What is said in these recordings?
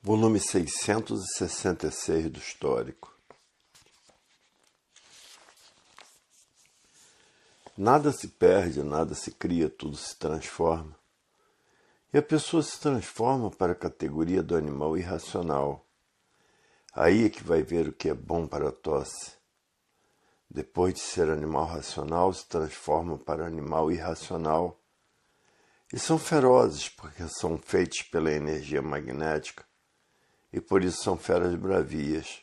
Volume 666 do Histórico. Nada se perde, nada se cria, tudo se transforma. E a pessoa se transforma para a categoria do animal irracional. Aí é que vai ver o que é bom para a tosse. Depois de ser animal racional, se transforma para animal irracional. E são ferozes porque são feitos pela energia magnética e por isso são feras bravias.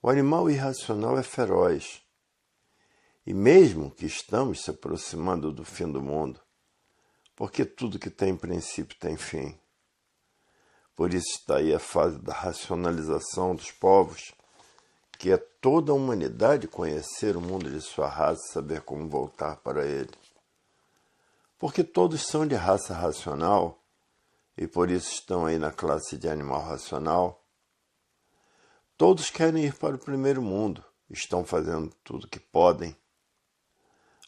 O animal irracional é feroz. E mesmo que estamos se aproximando do fim do mundo, porque tudo que tem princípio tem fim. Por isso está aí a fase da racionalização dos povos, que é toda a humanidade conhecer o mundo de sua raça e saber como voltar para ele. Porque todos são de raça racional, e por isso estão aí na classe de animal racional. Todos querem ir para o primeiro mundo, estão fazendo tudo o que podem.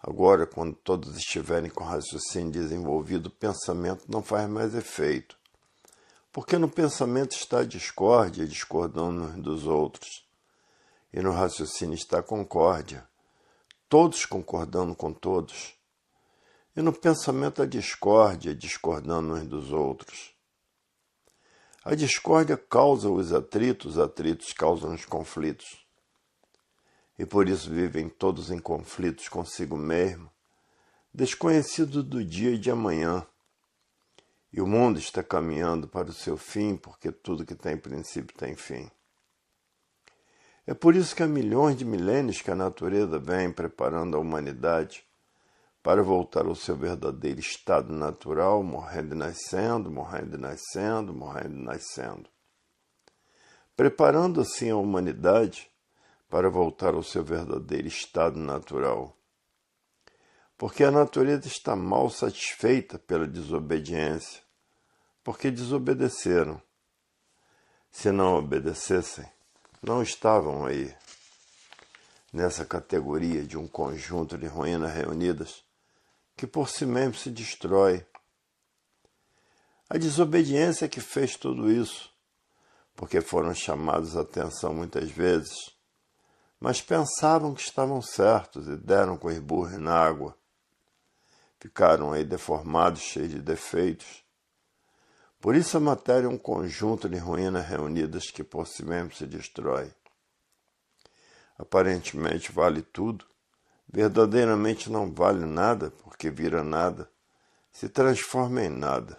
Agora, quando todos estiverem com raciocínio desenvolvido, o pensamento não faz mais efeito. Porque no pensamento está a discórdia, discordando uns dos outros. E no raciocínio está a concórdia, todos concordando com todos. E no pensamento a discórdia, discordando uns dos outros. A discórdia causa os atritos causam os conflitos. E por isso vivem todos em conflitos consigo mesmo, desconhecidos do dia e de amanhã. E o mundo está caminhando para o seu fim, porque tudo que tem princípio tem fim. É por isso que há milhões de milênios que a natureza vem preparando a humanidade para voltar ao seu verdadeiro estado natural, morrendo e nascendo, morrendo e nascendo, morrendo e nascendo. Preparando assim a humanidade para voltar ao seu verdadeiro estado natural. Porque a natureza está mal satisfeita pela desobediência, porque desobedeceram. Se não obedecessem, não estavam aí, nessa categoria de um conjunto de ruínas reunidas, que por si mesmo se destrói. A desobediência é que fez tudo isso, porque foram chamados a atenção muitas vezes, mas pensavam que estavam certos e deram com esburro na água. Ficaram aí deformados, cheios de defeitos. Por isso a matéria é um conjunto de ruínas reunidas que por si mesmo se destrói. Aparentemente vale tudo, verdadeiramente não vale nada, porque vira nada, se transforma em nada.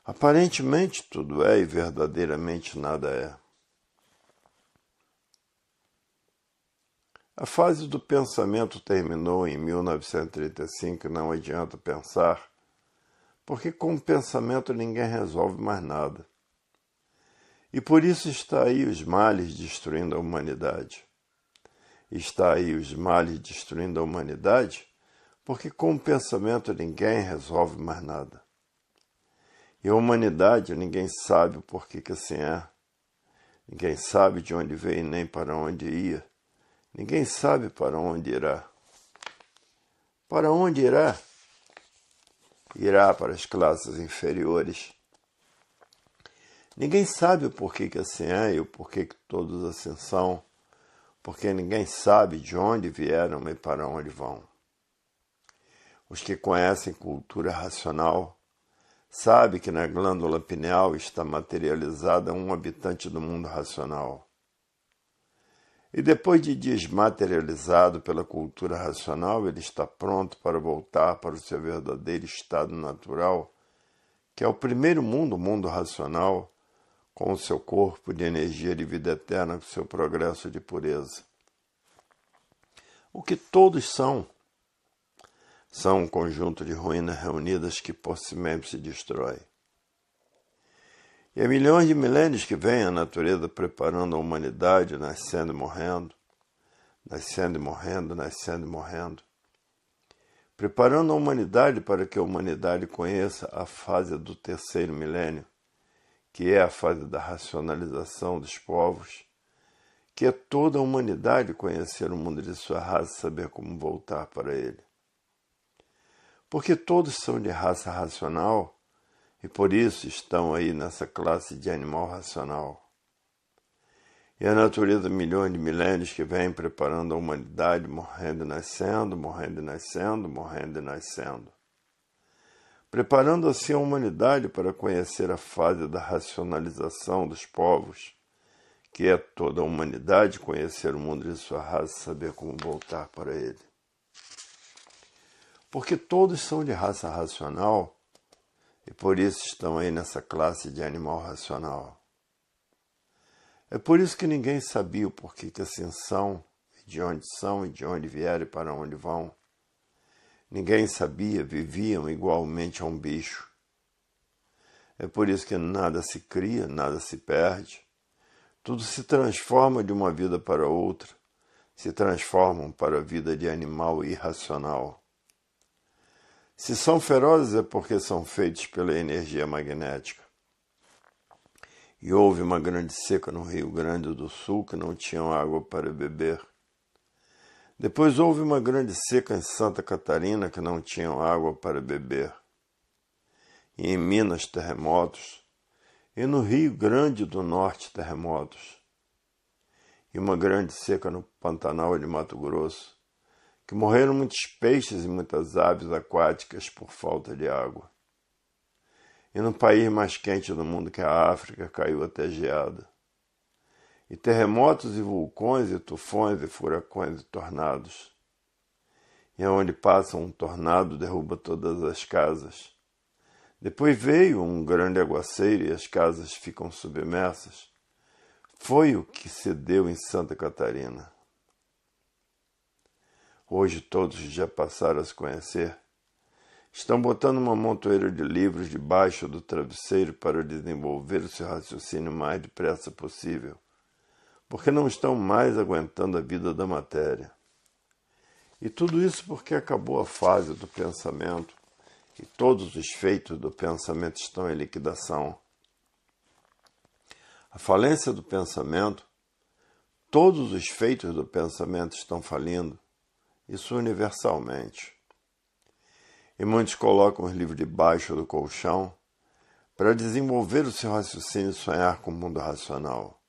Aparentemente tudo é e verdadeiramente nada é. A fase do pensamento terminou em 1935 e não adianta pensar, porque com o pensamento ninguém resolve mais nada. E por isso está aí os males destruindo a humanidade. Está aí os males destruindo a humanidade, porque com o pensamento ninguém resolve mais nada. E a humanidade ninguém sabe o porquê que assim é. Ninguém sabe de onde veio nem para onde ia. Ninguém sabe para onde irá. Para onde irá? Irá para as classes inferiores. Ninguém sabe o porquê que assim é e o porquê que todos assim são, porque ninguém sabe de onde vieram e para onde vão. Os que conhecem cultura racional sabem que na glândula pineal está materializada um habitante do mundo racional. E depois de desmaterializado pela cultura racional, ele está pronto para voltar para o seu verdadeiro estado natural, que é o primeiro mundo, o mundo racional, com o seu corpo de energia de vida eterna, com o seu progresso de pureza. O que todos são um conjunto de ruínas reunidas que por si mesmo se destrói. E há milhões de milênios que vem a natureza preparando a humanidade, nascendo e morrendo, nascendo e morrendo, nascendo e morrendo. Preparando a humanidade para que a humanidade conheça a fase do terceiro milênio, que é a fase da racionalização dos povos, que é toda a humanidade conhecer o mundo de sua raça e saber como voltar para ele. Porque todos são de raça racional, e por isso estão aí nessa classe de animal racional. E a natureza, milhões de milênios que vem preparando a humanidade, morrendo e nascendo, morrendo e nascendo, morrendo e nascendo. Preparando assim a humanidade para conhecer a fase da racionalização dos povos, que é toda a humanidade conhecer o mundo de sua raça e saber como voltar para ele. Porque todos são de raça racional e por isso estão aí nessa classe de animal racional. É por isso que ninguém sabia o porquê que assim são, e de onde vieram e para onde vão. Ninguém sabia, viviam igualmente a um bicho. É por isso que nada se cria, nada se perde. Tudo se transforma de uma vida para outra, se transformam para a vida de animal irracional. Se são ferozes é porque são feitos pela energia magnética. E houve uma grande seca no Rio Grande do Sul que não tinham água para beber. Depois houve uma grande seca em Santa Catarina que não tinham água para beber. E em Minas, terremotos. E no Rio Grande do Norte, terremotos. E uma grande seca no Pantanal de Mato Grosso, que morreram muitos peixes e muitas aves aquáticas por falta de água. E no país mais quente do mundo, que é a África, caiu até geada. E terremotos e vulcões e tufões e furacões e tornados. E aonde passa um tornado derruba todas as casas. Depois veio um grande aguaceiro e as casas ficam submersas. Foi o que se deu em Santa Catarina. Hoje todos já passaram a se conhecer. Estão botando uma montoeira de livros debaixo do travesseiro para desenvolver o seu raciocínio o mais depressa possível, porque não estão mais aguentando a vida da matéria. E tudo isso porque acabou a fase do pensamento e todos os feitos do pensamento estão em liquidação. A falência do pensamento, todos os feitos do pensamento estão falindo, isso universalmente. E muitos colocam os livros debaixo do colchão para desenvolver o seu raciocínio e sonhar com o mundo racional.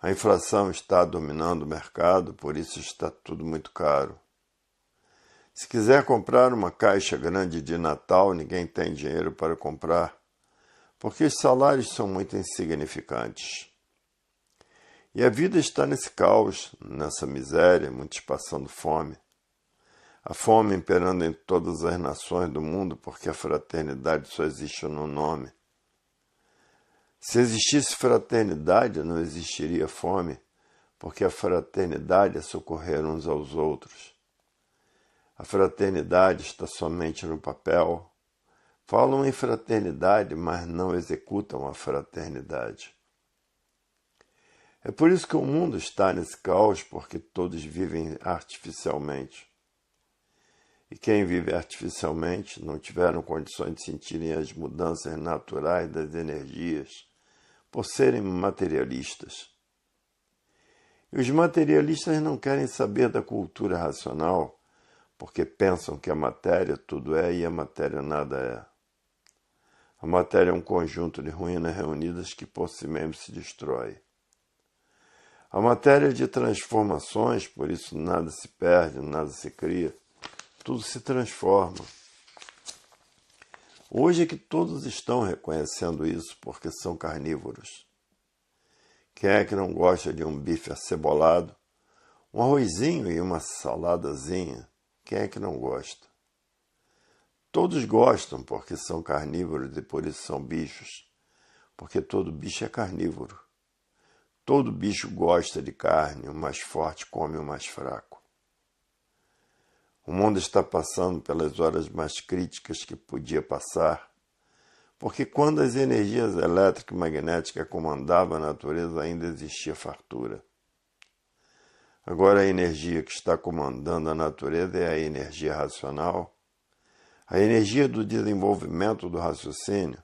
A inflação está dominando o mercado, por isso está tudo muito caro. Se quiser comprar uma caixa grande de Natal, ninguém tem dinheiro para comprar, porque os salários são muito insignificantes. E a vida está nesse caos, nessa miséria, muitos passando fome. A fome imperando em todas as nações do mundo, porque a fraternidade só existe no nome. Se existisse fraternidade, não existiria fome, porque a fraternidade é socorrer uns aos outros. A fraternidade está somente no papel. Falam em fraternidade, mas não executam a fraternidade. É por isso que o mundo está nesse caos, porque todos vivem artificialmente. E quem vive artificialmente não tiveram condições de sentirem as mudanças naturais das energias, por serem materialistas. E os materialistas não querem saber da cultura racional, porque pensam que a matéria tudo é e a matéria nada é. A matéria é um conjunto de ruínas reunidas que por si mesmo se destrói. A matéria é de transformações, por isso nada se perde, nada se cria, tudo se transforma. Hoje é que todos estão reconhecendo isso, porque são carnívoros. Quem é que não gosta de um bife acebolado, um arrozinho e uma saladazinha? Quem é que não gosta? Todos gostam porque são carnívoros e por isso são bichos, porque todo bicho é carnívoro. Todo bicho gosta de carne, o mais forte come o mais fraco. O mundo está passando pelas horas mais críticas que podia passar, porque quando as energias elétricas e magnéticas comandavam a natureza ainda existia fartura. Agora a energia que está comandando a natureza é a energia racional, a energia do desenvolvimento do raciocínio,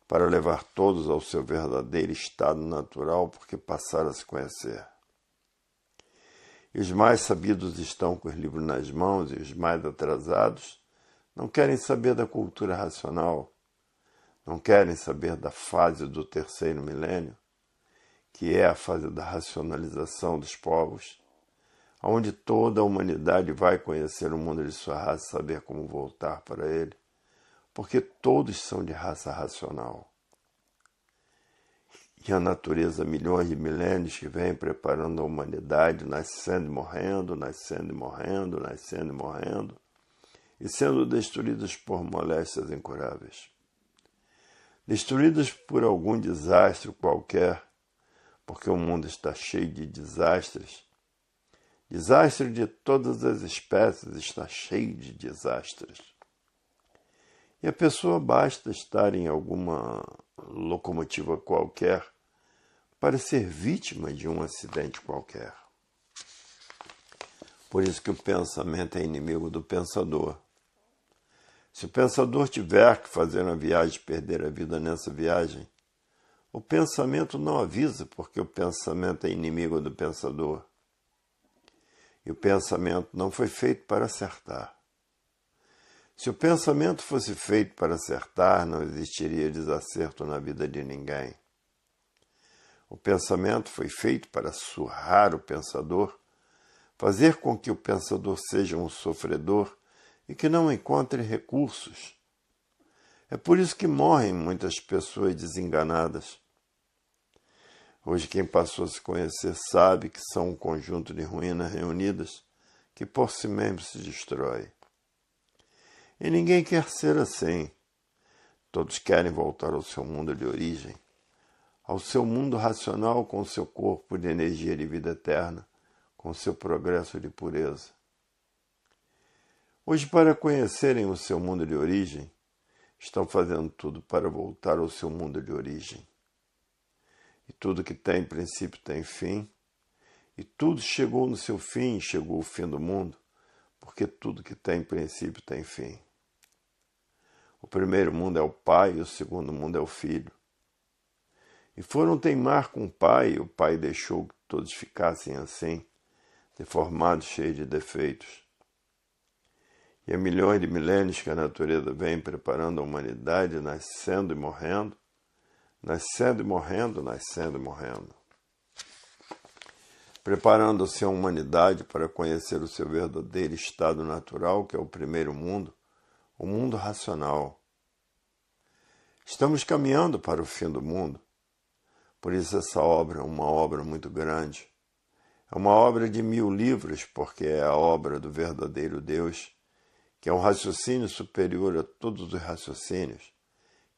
para levar todos ao seu verdadeiro estado natural, porque passaram a se conhecer. E os mais sabidos estão com os livros nas mãos, e os mais atrasados não querem saber da cultura racional, Não querem saber da fase do terceiro milênio, que é a fase da racionalização dos povos, onde toda a humanidade vai conhecer o mundo de sua raça e saber como voltar para ele, porque todos são de raça racional. E a natureza, milhões de milênios que vem preparando a humanidade, nascendo e morrendo, nascendo e morrendo, nascendo e morrendo, e sendo destruídas por moléstias incuráveis. Destruídas por algum desastre qualquer, porque o mundo está cheio de desastres. Desastre de todas as espécies está cheio de desastres. E a pessoa basta estar em alguma locomotiva qualquer para ser vítima de um acidente qualquer. Por isso que o pensamento é inimigo do pensador. Se o pensador tiver que fazer uma viagem e perder a vida nessa viagem, o pensamento não avisa, porque o pensamento é inimigo do pensador. E o pensamento não foi feito para acertar. Se o pensamento fosse feito para acertar, não existiria desacerto na vida de ninguém. O pensamento foi feito para surrar o pensador, fazer com que o pensador seja um sofredor e que não encontre recursos. É por isso que morrem muitas pessoas desenganadas. Hoje quem passou a se conhecer sabe que são um conjunto de ruínas reunidas que por si mesmo se destrói. E ninguém quer ser assim. Todos querem voltar ao seu mundo de origem, ao seu mundo racional com seu corpo de energia de vida eterna, com seu progresso de pureza. Hoje, para conhecerem o seu mundo de origem, estão fazendo tudo para voltar ao seu mundo de origem. E tudo que tem princípio tem fim, e tudo chegou no seu fim e chegou o fim do mundo, porque tudo que tem princípio tem fim. O primeiro mundo é o pai e o segundo mundo é o filho. E foram teimar com o pai, e o pai deixou que todos ficassem assim, deformados, cheios de defeitos. E há milhões de milênios que a natureza vem preparando a humanidade, nascendo e morrendo, nascendo e morrendo, nascendo e morrendo. Preparando-se a humanidade para conhecer o seu verdadeiro estado natural, que é o primeiro mundo, o mundo racional. Estamos caminhando para o fim do mundo. Por isso essa obra é uma obra muito grande. É uma obra de 1000 livros, porque é a obra do verdadeiro Deus, que é um raciocínio superior a todos os raciocínios,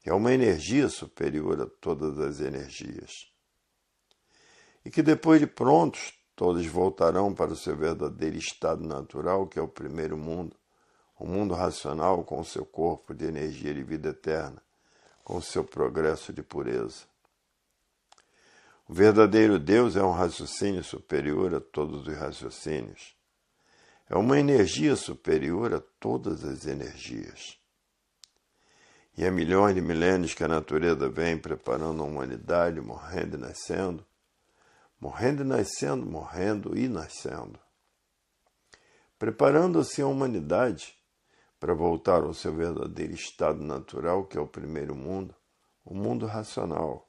que é uma energia superior a todas as energias. E que depois de prontos, todos voltarão para o seu verdadeiro estado natural, que é o primeiro mundo, o mundo racional com o seu corpo de energia de vida eterna, com o seu progresso de pureza. O verdadeiro Deus é um raciocínio superior a todos os raciocínios. É uma energia superior a todas as energias. E há milhões de milênios que a natureza vem preparando a humanidade, morrendo e nascendo, morrendo e nascendo, morrendo e nascendo. Preparando-se a humanidade para voltar ao seu verdadeiro estado natural, que é o primeiro mundo, o mundo racional.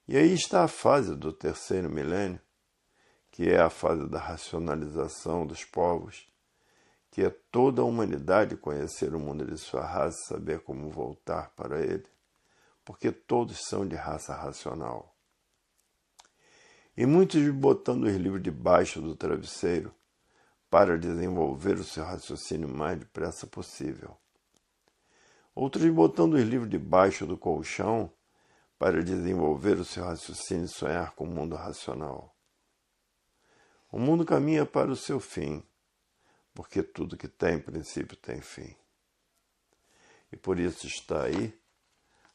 E aí está a fase do terceiro milênio, que é a fase da racionalização dos povos, que é toda a humanidade conhecer o mundo de sua raça e saber como voltar para ele, porque todos são de raça racional. E muitos botando os livros debaixo do travesseiro para desenvolver o seu raciocínio o mais depressa possível. Outros botando os livros debaixo do colchão para desenvolver o seu raciocínio e sonhar com o mundo racional. O mundo caminha para o seu fim, porque tudo que tem princípio tem fim. E por isso está aí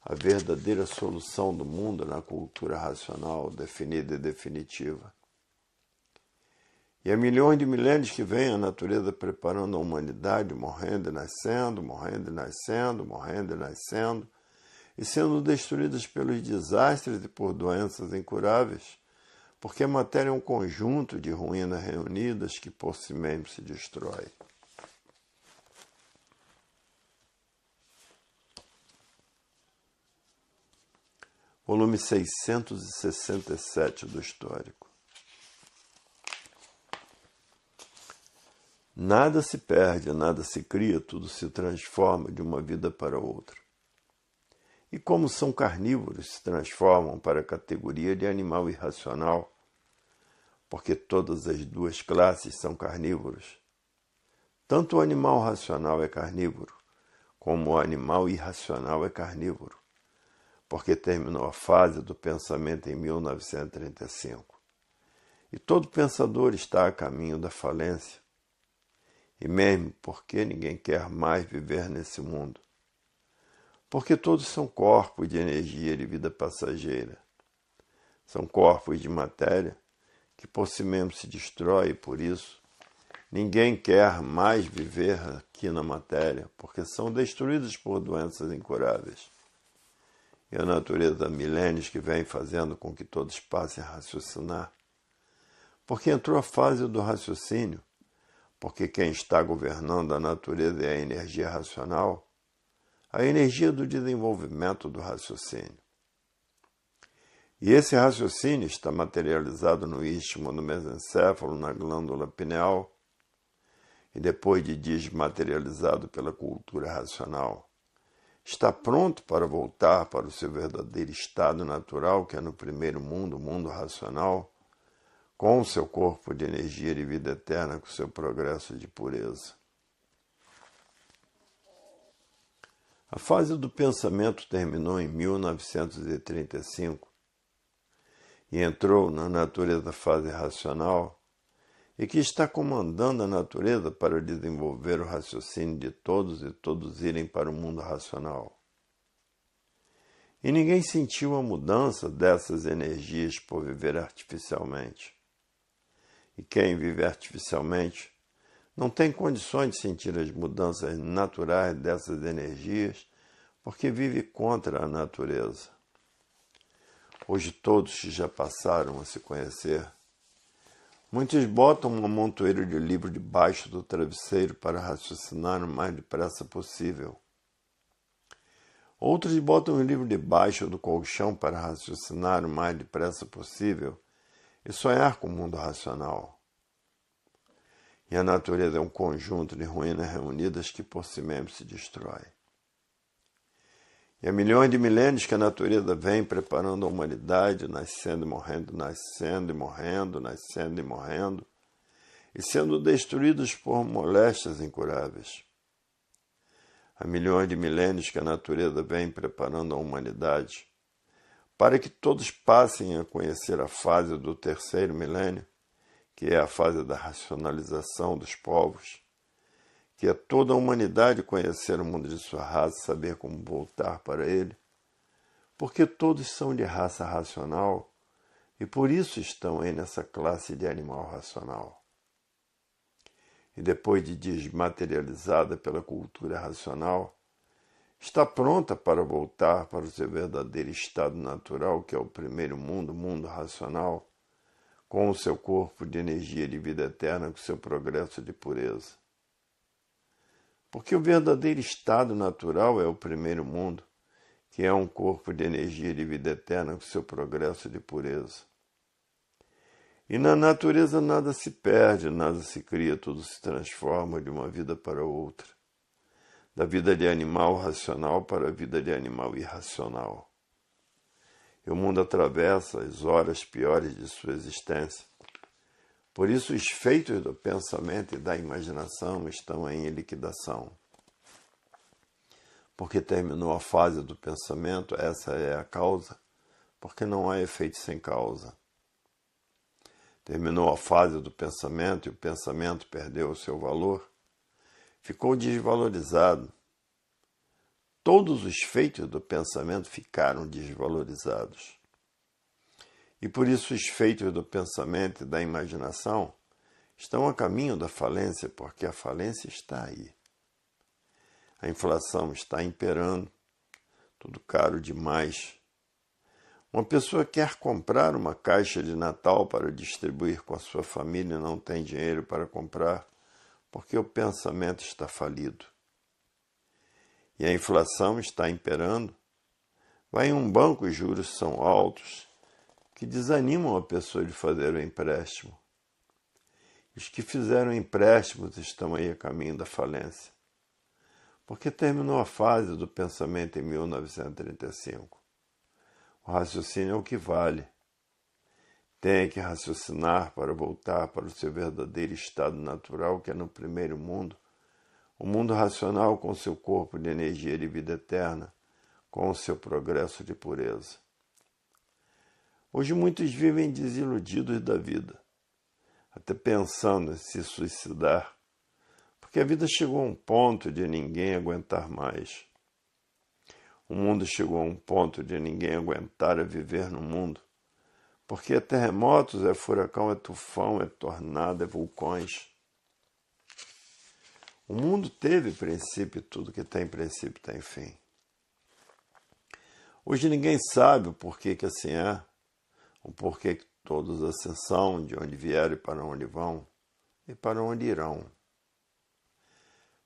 a verdadeira solução do mundo na cultura racional, definida e definitiva. E há milhões de milênios que vem a natureza preparando a humanidade, morrendo e nascendo, morrendo e nascendo, morrendo e nascendo, e sendo destruídas pelos desastres e por doenças incuráveis, porque a matéria é um conjunto de ruínas reunidas que por si mesmo se destrói. volume 667 do Histórico. Nada se perde, nada se cria, tudo se transforma de uma vida para outra. E como são carnívoros, se transformam para a categoria de animal irracional, porque todas as duas classes são carnívoros. Tanto o animal racional é carnívoro, como o animal irracional é carnívoro, porque terminou a fase do pensamento em 1935. E todo pensador está a caminho da falência. E mesmo porque ninguém quer mais viver nesse mundo. Porque todos são corpos de energia de vida passageira. São corpos de matéria que por si mesmo se destrói e por isso ninguém quer mais viver aqui na matéria, porque são destruídos por doenças incuráveis. E a natureza há milênios que vem fazendo com que todos passem a raciocinar. Porque entrou a fase do raciocínio, porque quem está governando a natureza é a energia racional, a energia do desenvolvimento do raciocínio. E esse raciocínio está materializado no istmo do mesencéfalo, na glândula pineal, e depois de desmaterializado pela cultura racional, está pronto para voltar para o seu verdadeiro estado natural, que é no primeiro mundo, o mundo racional, com o seu corpo de energia de vida eterna, com o seu progresso de pureza. A fase do pensamento terminou em 1935 e entrou na natureza fase racional e que está comandando a natureza para desenvolver o raciocínio de todos e todos irem para o mundo racional. E ninguém sentiu a mudança dessas energias por viver artificialmente. E quem vive artificialmente não tem condições de sentir as mudanças naturais dessas energias, porque vive contra a natureza. Hoje todos que já passaram a se conhecer, muitos botam uma montoeira de livro debaixo do travesseiro para raciocinar o mais depressa possível. Outros botam o livro debaixo do colchão para raciocinar o mais depressa possível e sonhar com o mundo racional. E a natureza é um conjunto de ruínas reunidas que por si mesmo se destrói. E há milhões de milênios que a natureza vem preparando a humanidade, nascendo e morrendo, nascendo e morrendo, nascendo e morrendo, e sendo destruídos por moléstias incuráveis. Há milhões de milênios que a natureza vem preparando a humanidade, para que todos passem a conhecer a fase do terceiro milênio, que é a fase da racionalização dos povos, que é toda a humanidade conhecer o mundo de sua raça, saber como voltar para ele, porque todos são de raça racional e por isso estão aí nessa classe de animal racional. E depois de desmaterializada pela cultura racional, está pronta para voltar para o seu verdadeiro estado natural, que é o primeiro mundo, o mundo racional, com o seu corpo de energia de vida eterna, com o seu progresso de pureza. Porque o verdadeiro estado natural é o primeiro mundo, que é um corpo de energia de vida eterna, com o seu progresso de pureza. E na natureza nada se perde, nada se cria, tudo se transforma de uma vida para outra. Da vida de animal racional para a vida de animal irracional. E o mundo atravessa as horas piores de sua existência. Por isso os feitos do pensamento e da imaginação estão em liquidação. Porque terminou a fase do pensamento, essa é a causa, porque não há efeito sem causa. Terminou a fase do pensamento e o pensamento perdeu o seu valor, ficou desvalorizado. Todos os feitos do pensamento ficaram desvalorizados. E por isso os feitos do pensamento e da imaginação estão a caminho da falência, porque a falência está aí. A inflação está imperando, tudo caro demais. Uma pessoa quer comprar uma caixa de Natal para distribuir com a sua família e não tem dinheiro para comprar, porque o pensamento está falido. E a inflação está imperando, vai em um banco e os juros são altos, que desanimam a pessoa de fazer o empréstimo. Os que fizeram empréstimos estão aí a caminho da falência, porque terminou a fase do pensamento em 1935. O raciocínio é o que vale. Tem que raciocinar para voltar para o seu verdadeiro estado natural, que é no primeiro mundo, o mundo racional com seu corpo de energia de vida eterna, com o seu progresso de pureza. Hoje muitos vivem desiludidos da vida, até pensando em se suicidar, porque a vida chegou a um ponto de ninguém aguentar mais. O mundo chegou a um ponto de ninguém aguentar a viver no mundo, porque é terremotos, é furacão, é tufão, é tornado, é vulcões. O mundo teve princípio e tudo que tem princípio tem fim. Hoje ninguém sabe o porquê que assim é, o porquê que todos assim são, de onde vieram e para onde vão, e para onde irão.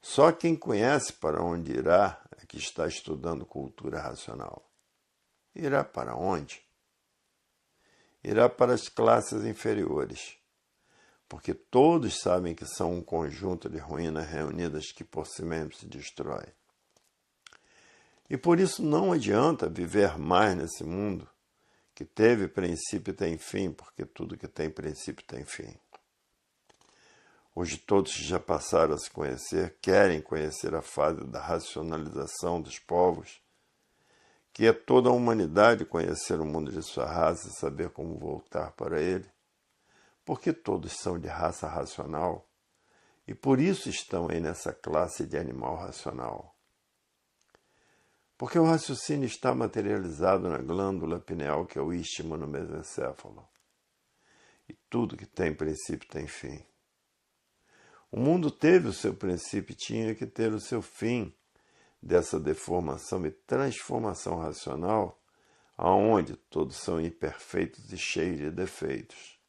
Só quem conhece para onde irá é que está estudando cultura racional. Irá para onde? Irá para as classes inferiores, porque todos sabem que são um conjunto de ruínas reunidas que por si mesmo se destrói. E por isso não adianta viver mais nesse mundo que teve princípio e tem fim, porque tudo que tem princípio tem fim. Hoje todos que já passaram a se conhecer querem conhecer a fase da racionalização dos povos, que é toda a humanidade conhecer o mundo de sua raça e saber como voltar para ele, porque todos são de raça racional e por isso estão aí nessa classe de animal racional. Porque o raciocínio está materializado na glândula pineal, que é o istmo no mesencéfalo. E tudo que tem princípio tem fim. O mundo teve o seu princípio e tinha que ter o seu fim dessa deformação e transformação racional, aonde todos são imperfeitos e cheios de defeitos.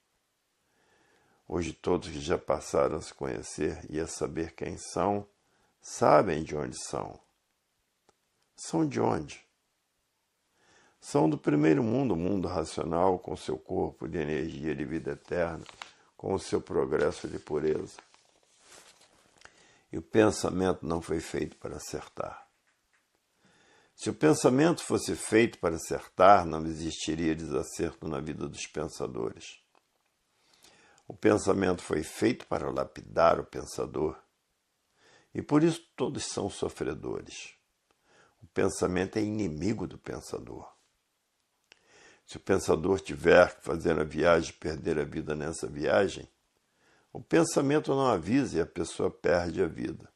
Hoje todos que já passaram a se conhecer e a saber quem são, sabem de onde são. São de onde? São do primeiro mundo, o mundo racional, com seu corpo de energia de vida eterna, com o seu progresso de pureza. E o pensamento não foi feito para acertar. Se o pensamento fosse feito para acertar, não existiria desacerto na vida dos pensadores. O pensamento foi feito para lapidar o pensador. E por isso todos são sofredores. O pensamento é inimigo do pensador. Se o pensador tiver que fazer a viagem e perder a vida nessa viagem, o pensamento não avisa e a pessoa perde a vida.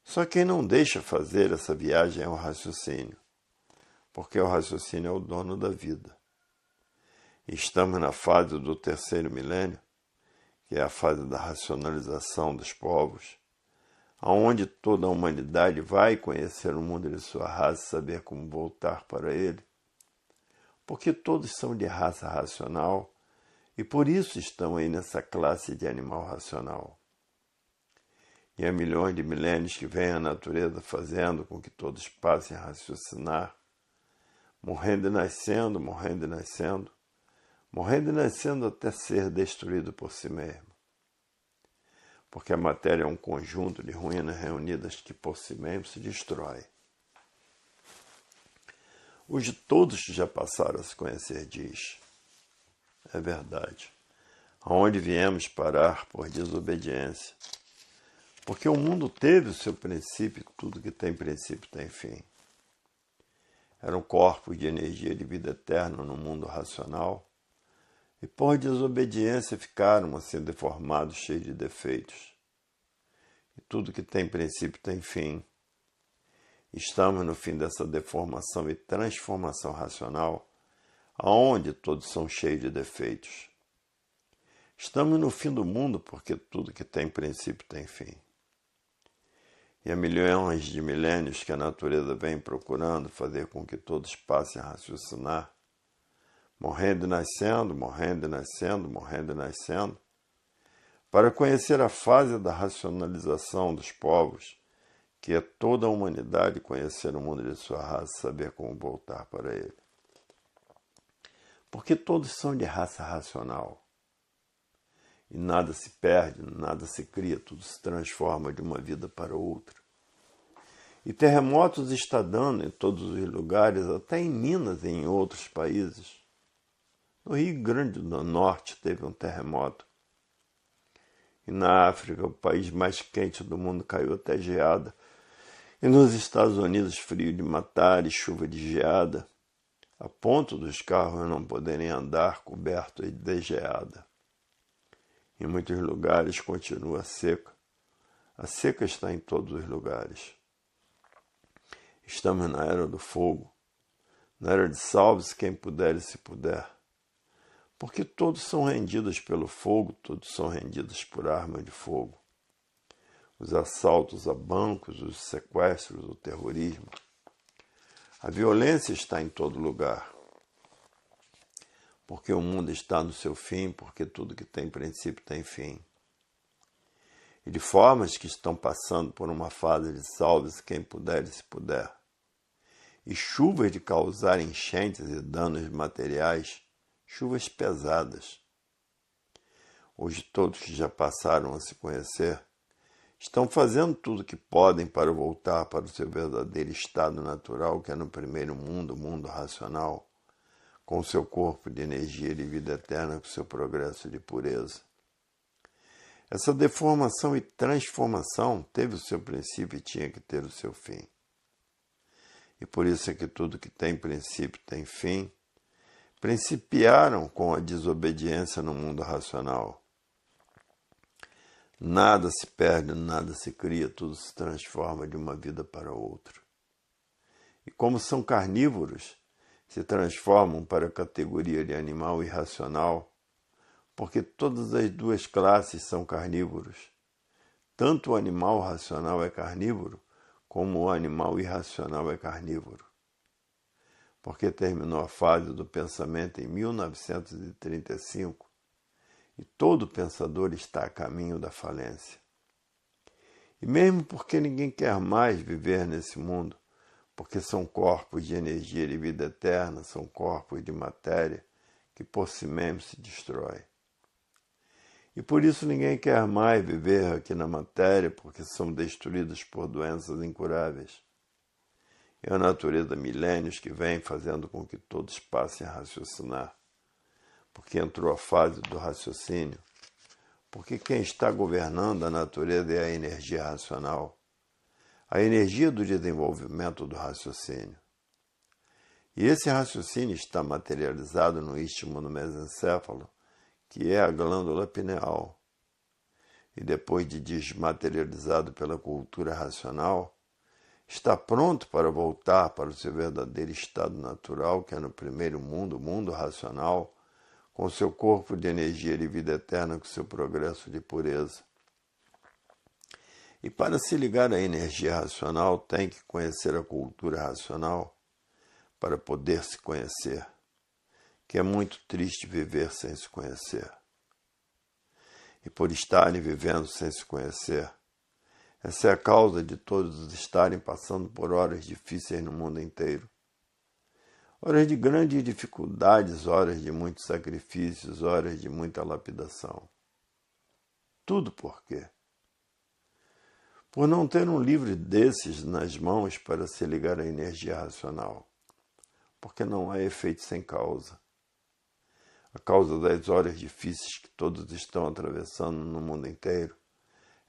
Só quem não deixa fazer essa viagem é o raciocínio, porque o raciocínio é o dono da vida. E estamos na fase do terceiro milênio, que é a fase da racionalização dos povos, aonde toda a humanidade vai conhecer o mundo de sua raça e saber como voltar para ele, porque todos são de raça racional e por isso estão aí nessa classe de animal racional. E há milhões de milênios que vem a natureza fazendo com que todos passem a raciocinar, morrendo e nascendo, morrendo e nascendo, morrendo e nascendo até ser destruído por si mesmo. Porque a matéria é um conjunto de ruínas reunidas que por si mesmo se destrói. Hoje todos que já passaram a se conhecer diz, é verdade, aonde viemos parar por desobediência. Porque o mundo teve o seu princípio, tudo que tem princípio tem fim. Eram corpos de energia de vida eterna no mundo racional, e por desobediência ficaram assim deformados, cheios de defeitos. E tudo que tem princípio tem fim. Estamos no fim dessa deformação e transformação racional, aonde todos são cheios de defeitos. Estamos no fim do mundo porque tudo que tem princípio tem fim. E há milhões de milênios que a natureza vem procurando fazer com que todos passem a raciocinar, morrendo e nascendo, morrendo e nascendo, morrendo e nascendo, para conhecer a fase da racionalização dos povos, que é toda a humanidade conhecer o mundo de sua raça e saber como voltar para ele. Porque todos são de raça racional. E nada se perde, nada se cria, tudo se transforma de uma vida para outra. E terremotos está dando em todos os lugares, até em Minas e em outros países. No Rio Grande do Norte teve um terremoto. E na África, o país mais quente do mundo, caiu até geada. E nos Estados Unidos, frio de matar e chuva de geada, a ponto dos carros não poderem andar cobertos de geada. Em muitos lugares continua a seca. A seca está em todos os lugares. Estamos na era do fogo, na era de salve-se quem puder e se puder. Porque todos são rendidos pelo fogo, todos são rendidos por arma de fogo. Os assaltos a bancos, os sequestros, o terrorismo. A violência está em todo lugar. Porque o mundo está no seu fim, porque tudo que tem princípio tem fim. E de formas que estão passando por uma fase de salve-se quem puder e se puder. E chuvas de causar enchentes e danos materiais, chuvas pesadas. Hoje todos que já passaram a se conhecer estão fazendo tudo o que podem para voltar para o seu verdadeiro estado natural, que é no primeiro mundo, o mundo racional, com o seu corpo de energia de vida eterna, com o seu progresso de pureza. Essa deformação e transformação teve o seu princípio e tinha que ter o seu fim. E por isso é que tudo que tem princípio tem fim. Principiaram com a desobediência no mundo racional. Nada se perde, nada se cria, tudo se transforma de uma vida para outra. E como são carnívoros, se transformam para a categoria de animal irracional, porque todas as duas classes são carnívoros. Tanto o animal racional é carnívoro, como o animal irracional é carnívoro. Porque terminou a fase do pensamento em 1935 e todo pensador está a caminho da falência. E mesmo porque ninguém quer mais viver nesse mundo, porque são corpos de energia de vida eterna, são corpos de matéria que por si mesmo se destrói. E por isso ninguém quer mais viver aqui na matéria, porque são destruídos por doenças incuráveis. É a natureza milênios que vem fazendo com que todos passem a raciocinar, porque entrou a fase do raciocínio, porque quem está governando a natureza é a energia racional, a energia do desenvolvimento do raciocínio. E esse raciocínio está materializado no istmo no mesencéfalo, que é a glândula pineal. E depois de desmaterializado pela cultura racional, está pronto para voltar para o seu verdadeiro estado natural, que é no primeiro mundo, o mundo racional, com seu corpo de energia de vida eterna, com seu progresso de pureza. E para se ligar à energia racional, tem que conhecer a cultura racional para poder se conhecer, que é muito triste viver sem se conhecer. E por estarem vivendo sem se conhecer, essa é a causa de todos estarem passando por horas difíceis no mundo inteiro. Horas de grandes dificuldades, horas de muitos sacrifícios, horas de muita lapidação. Tudo por quê? Por não ter um livro desses nas mãos para se ligar à energia racional. Porque não há efeito sem causa. A causa das horas difíceis que todos estão atravessando no mundo inteiro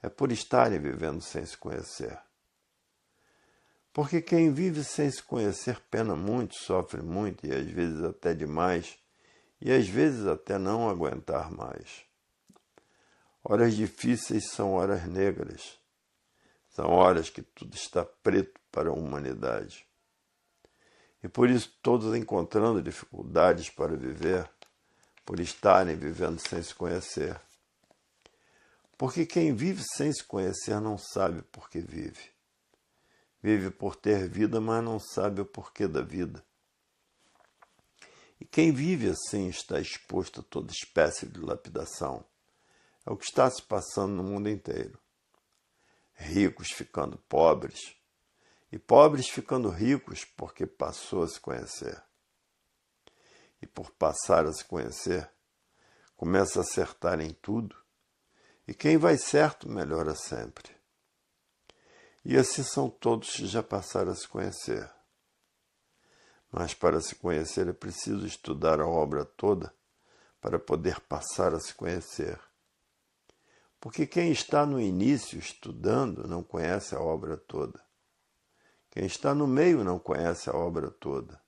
é por estarem vivendo sem se conhecer. Porque quem vive sem se conhecer pena muito, sofre muito e às vezes até demais, e às vezes até não aguentar mais. Horas difíceis são horas negras. São horas que tudo está preto para a humanidade. E por isso todos encontrando dificuldades para viver, por estarem vivendo sem se conhecer. Porque quem vive sem se conhecer não sabe por que vive. Vive por ter vida, mas não sabe o porquê da vida. E quem vive assim está exposto a toda espécie de lapidação. É o que está se passando no mundo inteiro. ricos ficando pobres, e pobres ficando ricos porque passou a se conhecer. E por passar a se conhecer, começa a acertar em tudo, e quem vai certo melhora sempre. E assim são todos que já passaram a se conhecer. Mas para se conhecer é preciso estudar a obra toda para poder passar a se conhecer. Porque quem está no início estudando não conhece a obra toda. Quem está no meio não conhece a obra toda.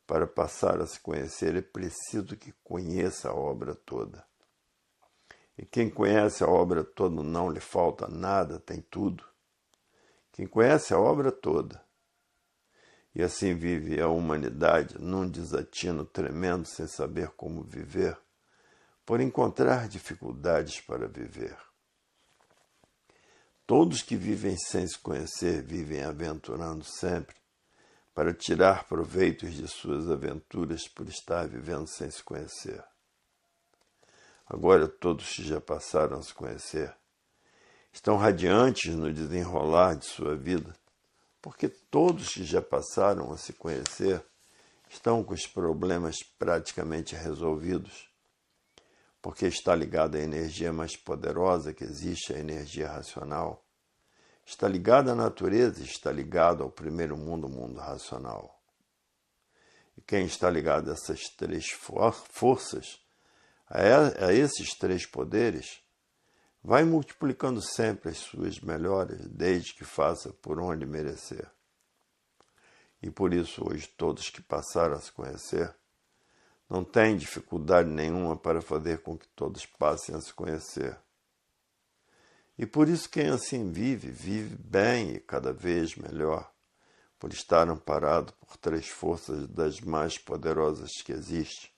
Para passar a se conhecer é preciso que conheça a obra toda. E quem conhece a obra toda não lhe falta nada, tem tudo. Quem conhece a obra toda. E assim vive a humanidade num desatino tremendo sem saber como viver, por encontrar dificuldades para viver. Todos que vivem sem se conhecer vivem aventurando sempre, para tirar proveitos de suas aventuras por estar vivendo sem se conhecer. Agora todos que já passaram a se conhecer estão radiantes no desenrolar de sua vida, porque todos que já passaram a se conhecer estão com os problemas praticamente resolvidos, porque está ligado à energia mais poderosa que existe, a energia racional. Está ligado à natureza, está ligado ao primeiro mundo, o mundo racional. E quem está ligado a essas três forças, a esses três poderes, vai multiplicando sempre as suas melhoras, desde que faça por onde merecer. E por isso hoje todos que passaram a se conhecer não têm dificuldade nenhuma para fazer com que todos passem a se conhecer. E por isso quem assim vive, vive bem e cada vez melhor, por estar amparado por três forças das mais poderosas que existem,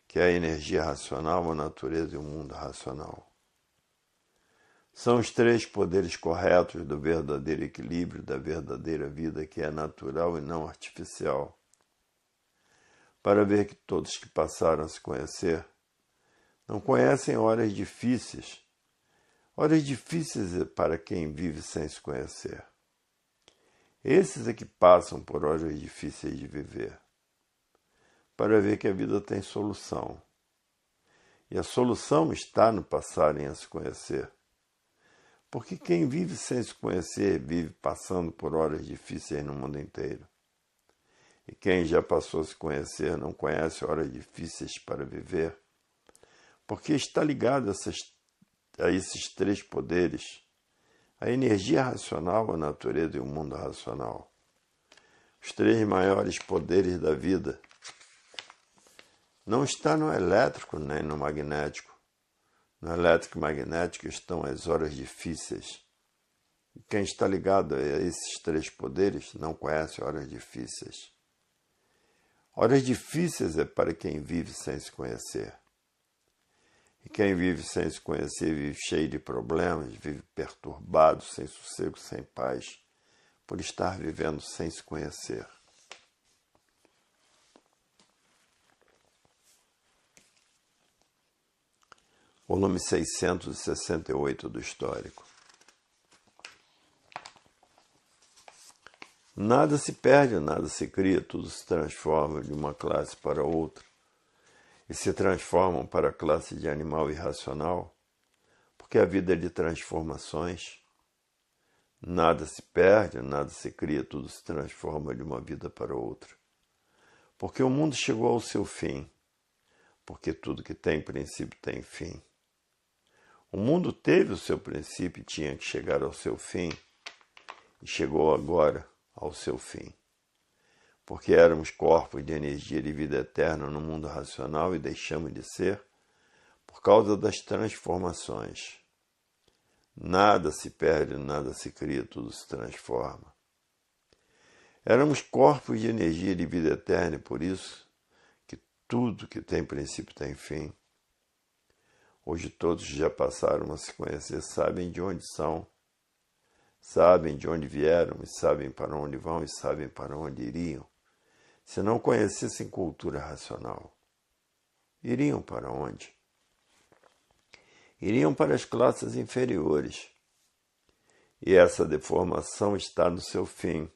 que é a energia racional, a natureza e o mundo racional. São os três poderes corretos do verdadeiro equilíbrio, da verdadeira vida, que é natural e não artificial. Para ver que todos que passaram a se conhecer não conhecem horas difíceis para quem vive sem se conhecer. Esses é que passam por horas difíceis de viver, para ver que a vida tem solução. E a solução está no passarem a se conhecer. Porque quem vive sem se conhecer vive passando por horas difíceis no mundo inteiro. E quem já passou a se conhecer não conhece horas difíceis para viver, porque está ligado a esses três poderes, a energia racional, a natureza e o mundo racional. Os três maiores poderes da vida não estão no elétrico nem no magnético. No elétrico e magnético estão as horas difíceis. E quem está ligado a esses três poderes não conhece horas difíceis. Horas difíceis é para quem vive sem se conhecer. E quem vive sem se conhecer vive cheio de problemas, vive perturbado, sem sossego, sem paz, por estar vivendo sem se conhecer. Volume 668 do Histórico. Nada se perde, nada se cria, tudo se transforma de uma classe para outra. E se transformam para a classe de animal irracional, porque a vida é de transformações. Nada se perde, nada se cria, tudo se transforma de uma vida para outra. Porque o mundo chegou ao seu fim, porque tudo que tem princípio tem fim. O mundo teve o seu princípio e tinha que chegar ao seu fim, e chegou agora ao seu fim. Porque éramos corpos de energia de vida eterna no mundo racional e deixamos de ser por causa das transformações. Nada se perde, nada se cria, tudo se transforma. Éramos corpos de energia de vida eterna e por isso que tudo que tem princípio tem fim. Hoje todos já passaram a se conhecer, sabem de onde são, sabem de onde vieram e sabem para onde vão e sabem para onde iriam. Se não conhecessem cultura racional, iriam para onde? Iriam para as classes inferiores. E essa deformação está no seu fim,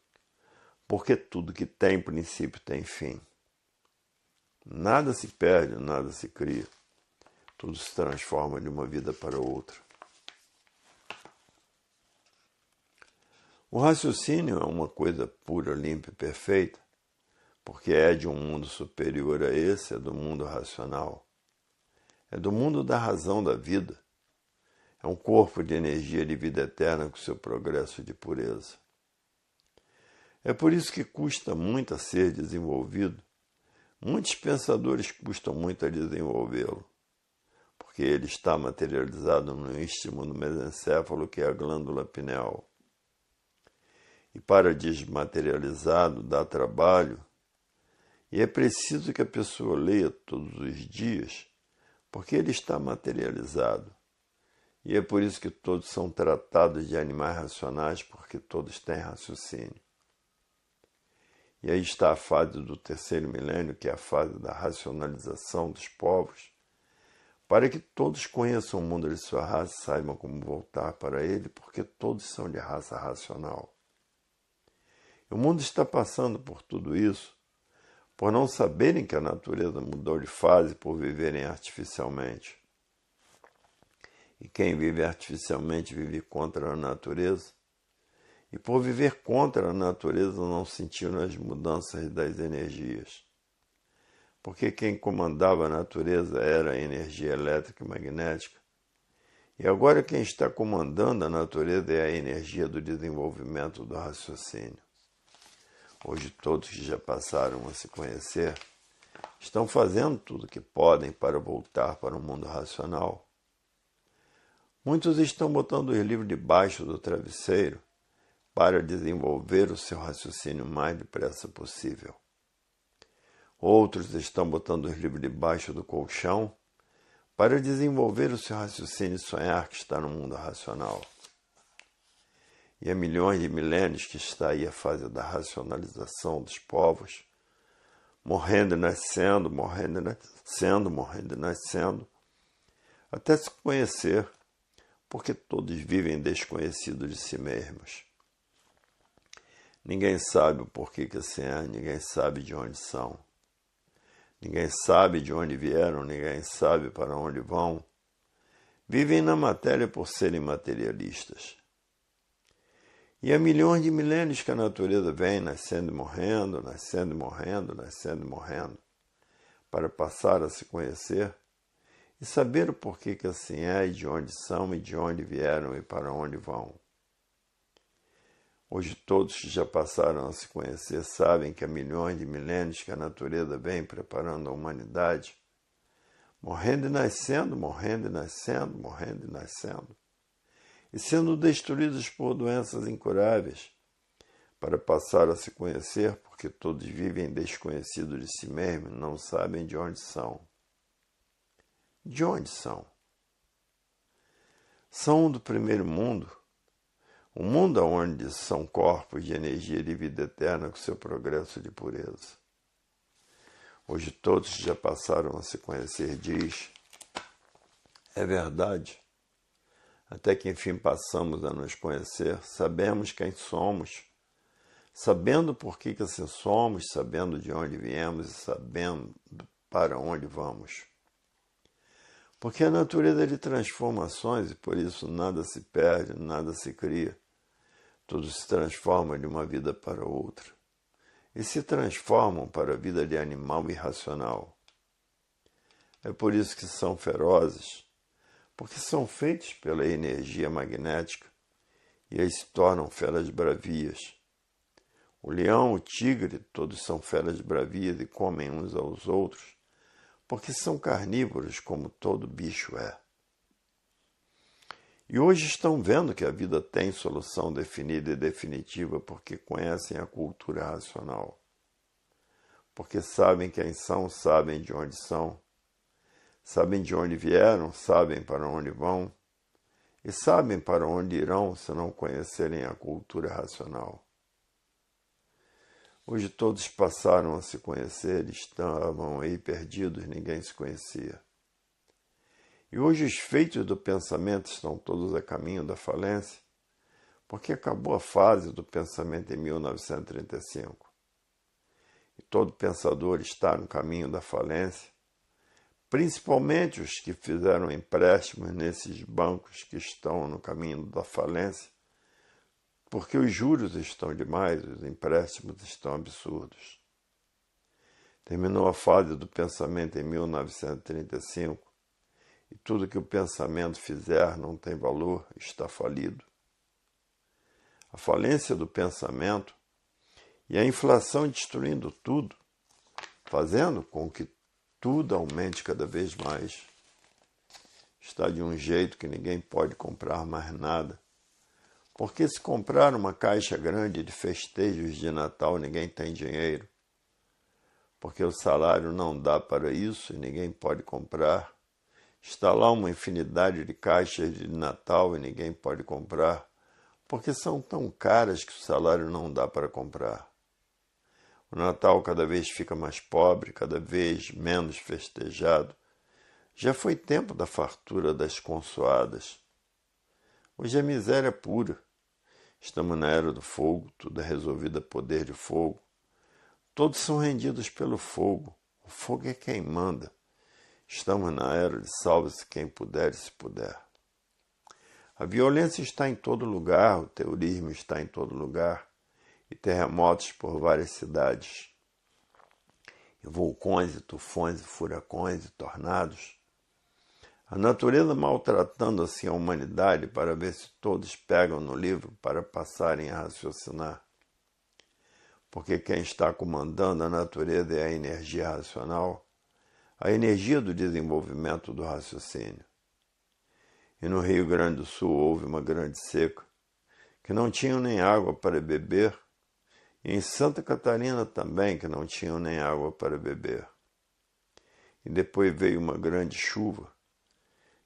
porque tudo que tem princípio tem fim. Nada se perde, nada se cria. Tudo se transforma de uma vida para outra. O raciocínio é uma coisa pura, limpa e perfeita, porque é de um mundo superior a esse, é do mundo racional. É do mundo da razão da vida. É um corpo de energia de vida eterna com seu progresso de pureza. É por isso que custa muito a ser desenvolvido. Muitos pensadores custam muito a desenvolvê-lo, porque ele está materializado no istmo do mesencéfalo, que é a glândula pineal. E para desmaterializado dá trabalho, e é preciso que a pessoa leia todos os dias, porque ele está materializado. E é por isso que todos são tratados de animais racionais, porque todos têm raciocínio. E aí está a fase do terceiro milênio, que é a fase da racionalização dos povos, para que todos conheçam o mundo de sua raça e saibam como voltar para ele, porque todos são de raça racional. E o mundo está passando por tudo isso, por não saberem que a natureza mudou de fase por viverem artificialmente. E quem vive artificialmente vive contra a natureza. E por viver contra a natureza não sentiram as mudanças das energias. Porque quem comandava a natureza era a energia elétrica e magnética. E agora quem está comandando a natureza é a energia do desenvolvimento do raciocínio. Hoje todos que já passaram a se conhecer estão fazendo tudo o que podem para voltar para o mundo racional. Muitos estão botando os livros debaixo do travesseiro para desenvolver o seu raciocínio o mais depressa possível. Outros estão botando os livros debaixo do colchão para desenvolver o seu raciocínio e sonhar que está no mundo racional. E há milhões de milênios que está aí a fase da racionalização dos povos, morrendo e nascendo, morrendo e nascendo, morrendo e nascendo, até se conhecer, porque todos vivem desconhecidos de si mesmos. Ninguém sabe o porquê que assim é, ninguém sabe de onde são. Ninguém sabe de onde vieram, ninguém sabe para onde vão. Vivem na matéria por serem materialistas. E há milhões de milênios que a natureza vem nascendo e morrendo, nascendo e morrendo, nascendo e morrendo, para passar a se conhecer e saber o porquê que assim é, e de onde são, e de onde vieram e para onde vão. Hoje todos que já passaram a se conhecer sabem que há milhões de milênios que a natureza vem preparando a humanidade, morrendo e nascendo, morrendo e nascendo, morrendo e nascendo, e sendo destruídos por doenças incuráveis, para passar a se conhecer, porque todos vivem desconhecidos de si mesmos, não sabem de onde são. De onde são? São do primeiro mundo, o mundo onde são corpos de energia de vida eterna com seu progresso de pureza. Hoje todos já passaram a se conhecer, diz, é verdade. Até que enfim passamos a nos conhecer, sabemos quem somos, sabendo por que assim somos, sabendo de onde viemos e sabendo para onde vamos. Porque a natureza é de transformações e por isso nada se perde, nada se cria. Tudo se transforma de uma vida para outra. E se transformam para a vida de animal irracional. É por isso que são ferozes, porque são feitos pela energia magnética e aí se tornam feras bravias. O leão, o tigre, todos são feras bravias e comem uns aos outros, porque são carnívoros como todo bicho é. E hoje estão vendo que a vida tem solução definida e definitiva porque conhecem a cultura racional. Porque sabem quem são, sabem de onde são, sabem de onde vieram, sabem para onde vão, e sabem para onde irão se não conhecerem a cultura racional. Hoje todos passaram a se conhecer, estavam aí perdidos, ninguém se conhecia. E hoje os feitos do pensamento estão todos a caminho da falência, porque acabou a fase do pensamento em 1935. E todo pensador está no caminho da falência, principalmente os que fizeram empréstimos nesses bancos que estão no caminho da falência, porque os juros estão demais, os empréstimos estão absurdos. Terminou a fase do pensamento em 1935, e tudo que o pensamento fizer não tem valor, está falido. A falência do pensamento e a inflação destruindo tudo, fazendo com que tudo aumente cada vez mais. Está de um jeito que ninguém pode comprar mais nada, porque se comprar uma caixa grande de festejos de Natal, ninguém tem dinheiro, porque o salário não dá para isso e ninguém pode comprar. Está lá uma infinidade de caixas de Natal e ninguém pode comprar, porque são tão caras que o salário não dá para comprar. O Natal cada vez fica mais pobre, cada vez menos festejado. Já foi tempo da fartura das consoadas. Hoje é miséria pura. Estamos na era do fogo, tudo é resolvido a poder de fogo. Todos são rendidos pelo fogo. O fogo é quem manda. Estamos na era de salve-se quem puder e se puder. A violência está em todo lugar, o terrorismo está em todo lugar, e terremotos por várias cidades, e vulcões, e tufões, e furacões, e tornados. A natureza maltratando assim a humanidade para ver se todos pegam no livro para passarem a raciocinar. Porque quem está comandando a natureza é a energia racional, a energia do desenvolvimento do raciocínio. E no Rio Grande do Sul houve uma grande seca, que não tinham nem água para beber, e em Santa Catarina também, que não tinham nem água para beber. E depois veio uma grande chuva,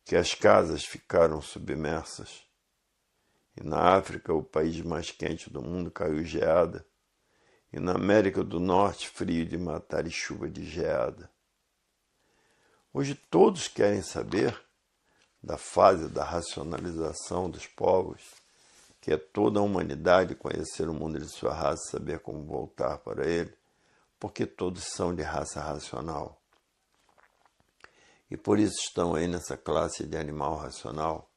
que as casas ficaram submersas. E na África, o país mais quente do mundo, caiu geada, e na América do Norte, frio de matar e chuva de geada. Hoje todos querem saber da fase da racionalização dos povos, que é toda a humanidade conhecer o mundo de sua raça e saber como voltar para ele, porque todos são de raça racional. E por isso estão aí nessa classe de animal racional,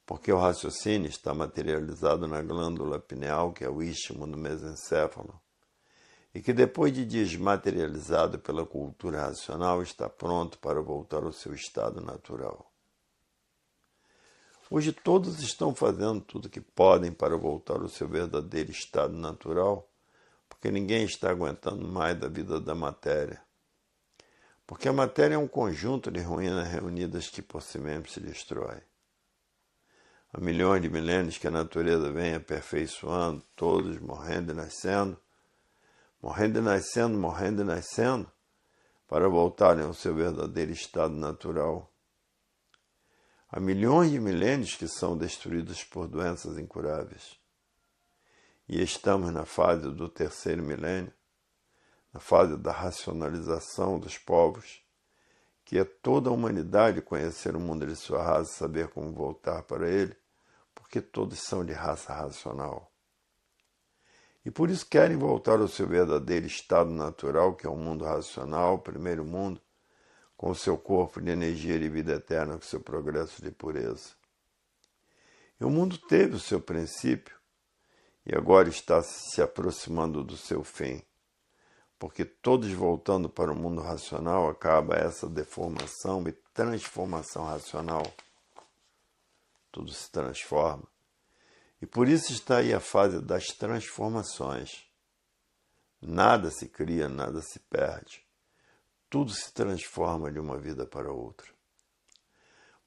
porque o raciocínio está materializado na glândula pineal, que é o istmo do mesencéfalo, e que depois de desmaterializado pela cultura racional, está pronto para voltar ao seu estado natural. Hoje todos estão fazendo tudo o que podem para voltar ao seu verdadeiro estado natural, porque ninguém está aguentando mais da vida da matéria. Porque a matéria é um conjunto de ruínas reunidas que por si mesmo se destrói. Há milhões de milênios que a natureza vem aperfeiçoando, todos morrendo e nascendo, morrendo e nascendo, morrendo e nascendo, para voltarem ao seu verdadeiro estado natural. Há milhões de milênios que são destruídos por doenças incuráveis. E estamos na fase do terceiro milênio, na fase da racionalização dos povos, que é toda a humanidade conhecer o mundo de sua raça e saber como voltar para ele, porque todos são de raça racional. E por isso querem voltar ao seu verdadeiro estado natural, que é o mundo racional, o primeiro mundo, com o seu corpo de energia de vida eterna, com o seu progresso de pureza. E o mundo teve o seu princípio e agora está se aproximando do seu fim, porque todos voltando para o mundo racional acaba essa deformação e transformação racional. Tudo se transforma. E por isso está aí a fase das transformações. Nada se cria, nada se perde. Tudo se transforma de uma vida para outra.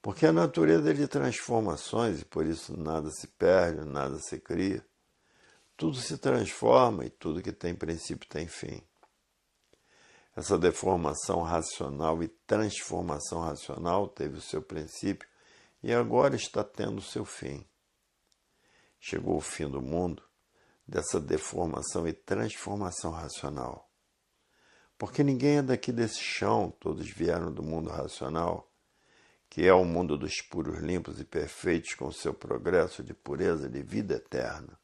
Porque a natureza é de transformações e por isso nada se perde, nada se cria. Tudo se transforma e tudo que tem princípio tem fim. Essa deformação racional e transformação racional teve o seu princípio e agora está tendo o seu fim. Chegou o fim do mundo dessa deformação e transformação racional. Porque ninguém é daqui desse chão, todos vieram do mundo racional, que é o mundo dos puros, limpos e perfeitos, com seu progresso de pureza, de vida eterna.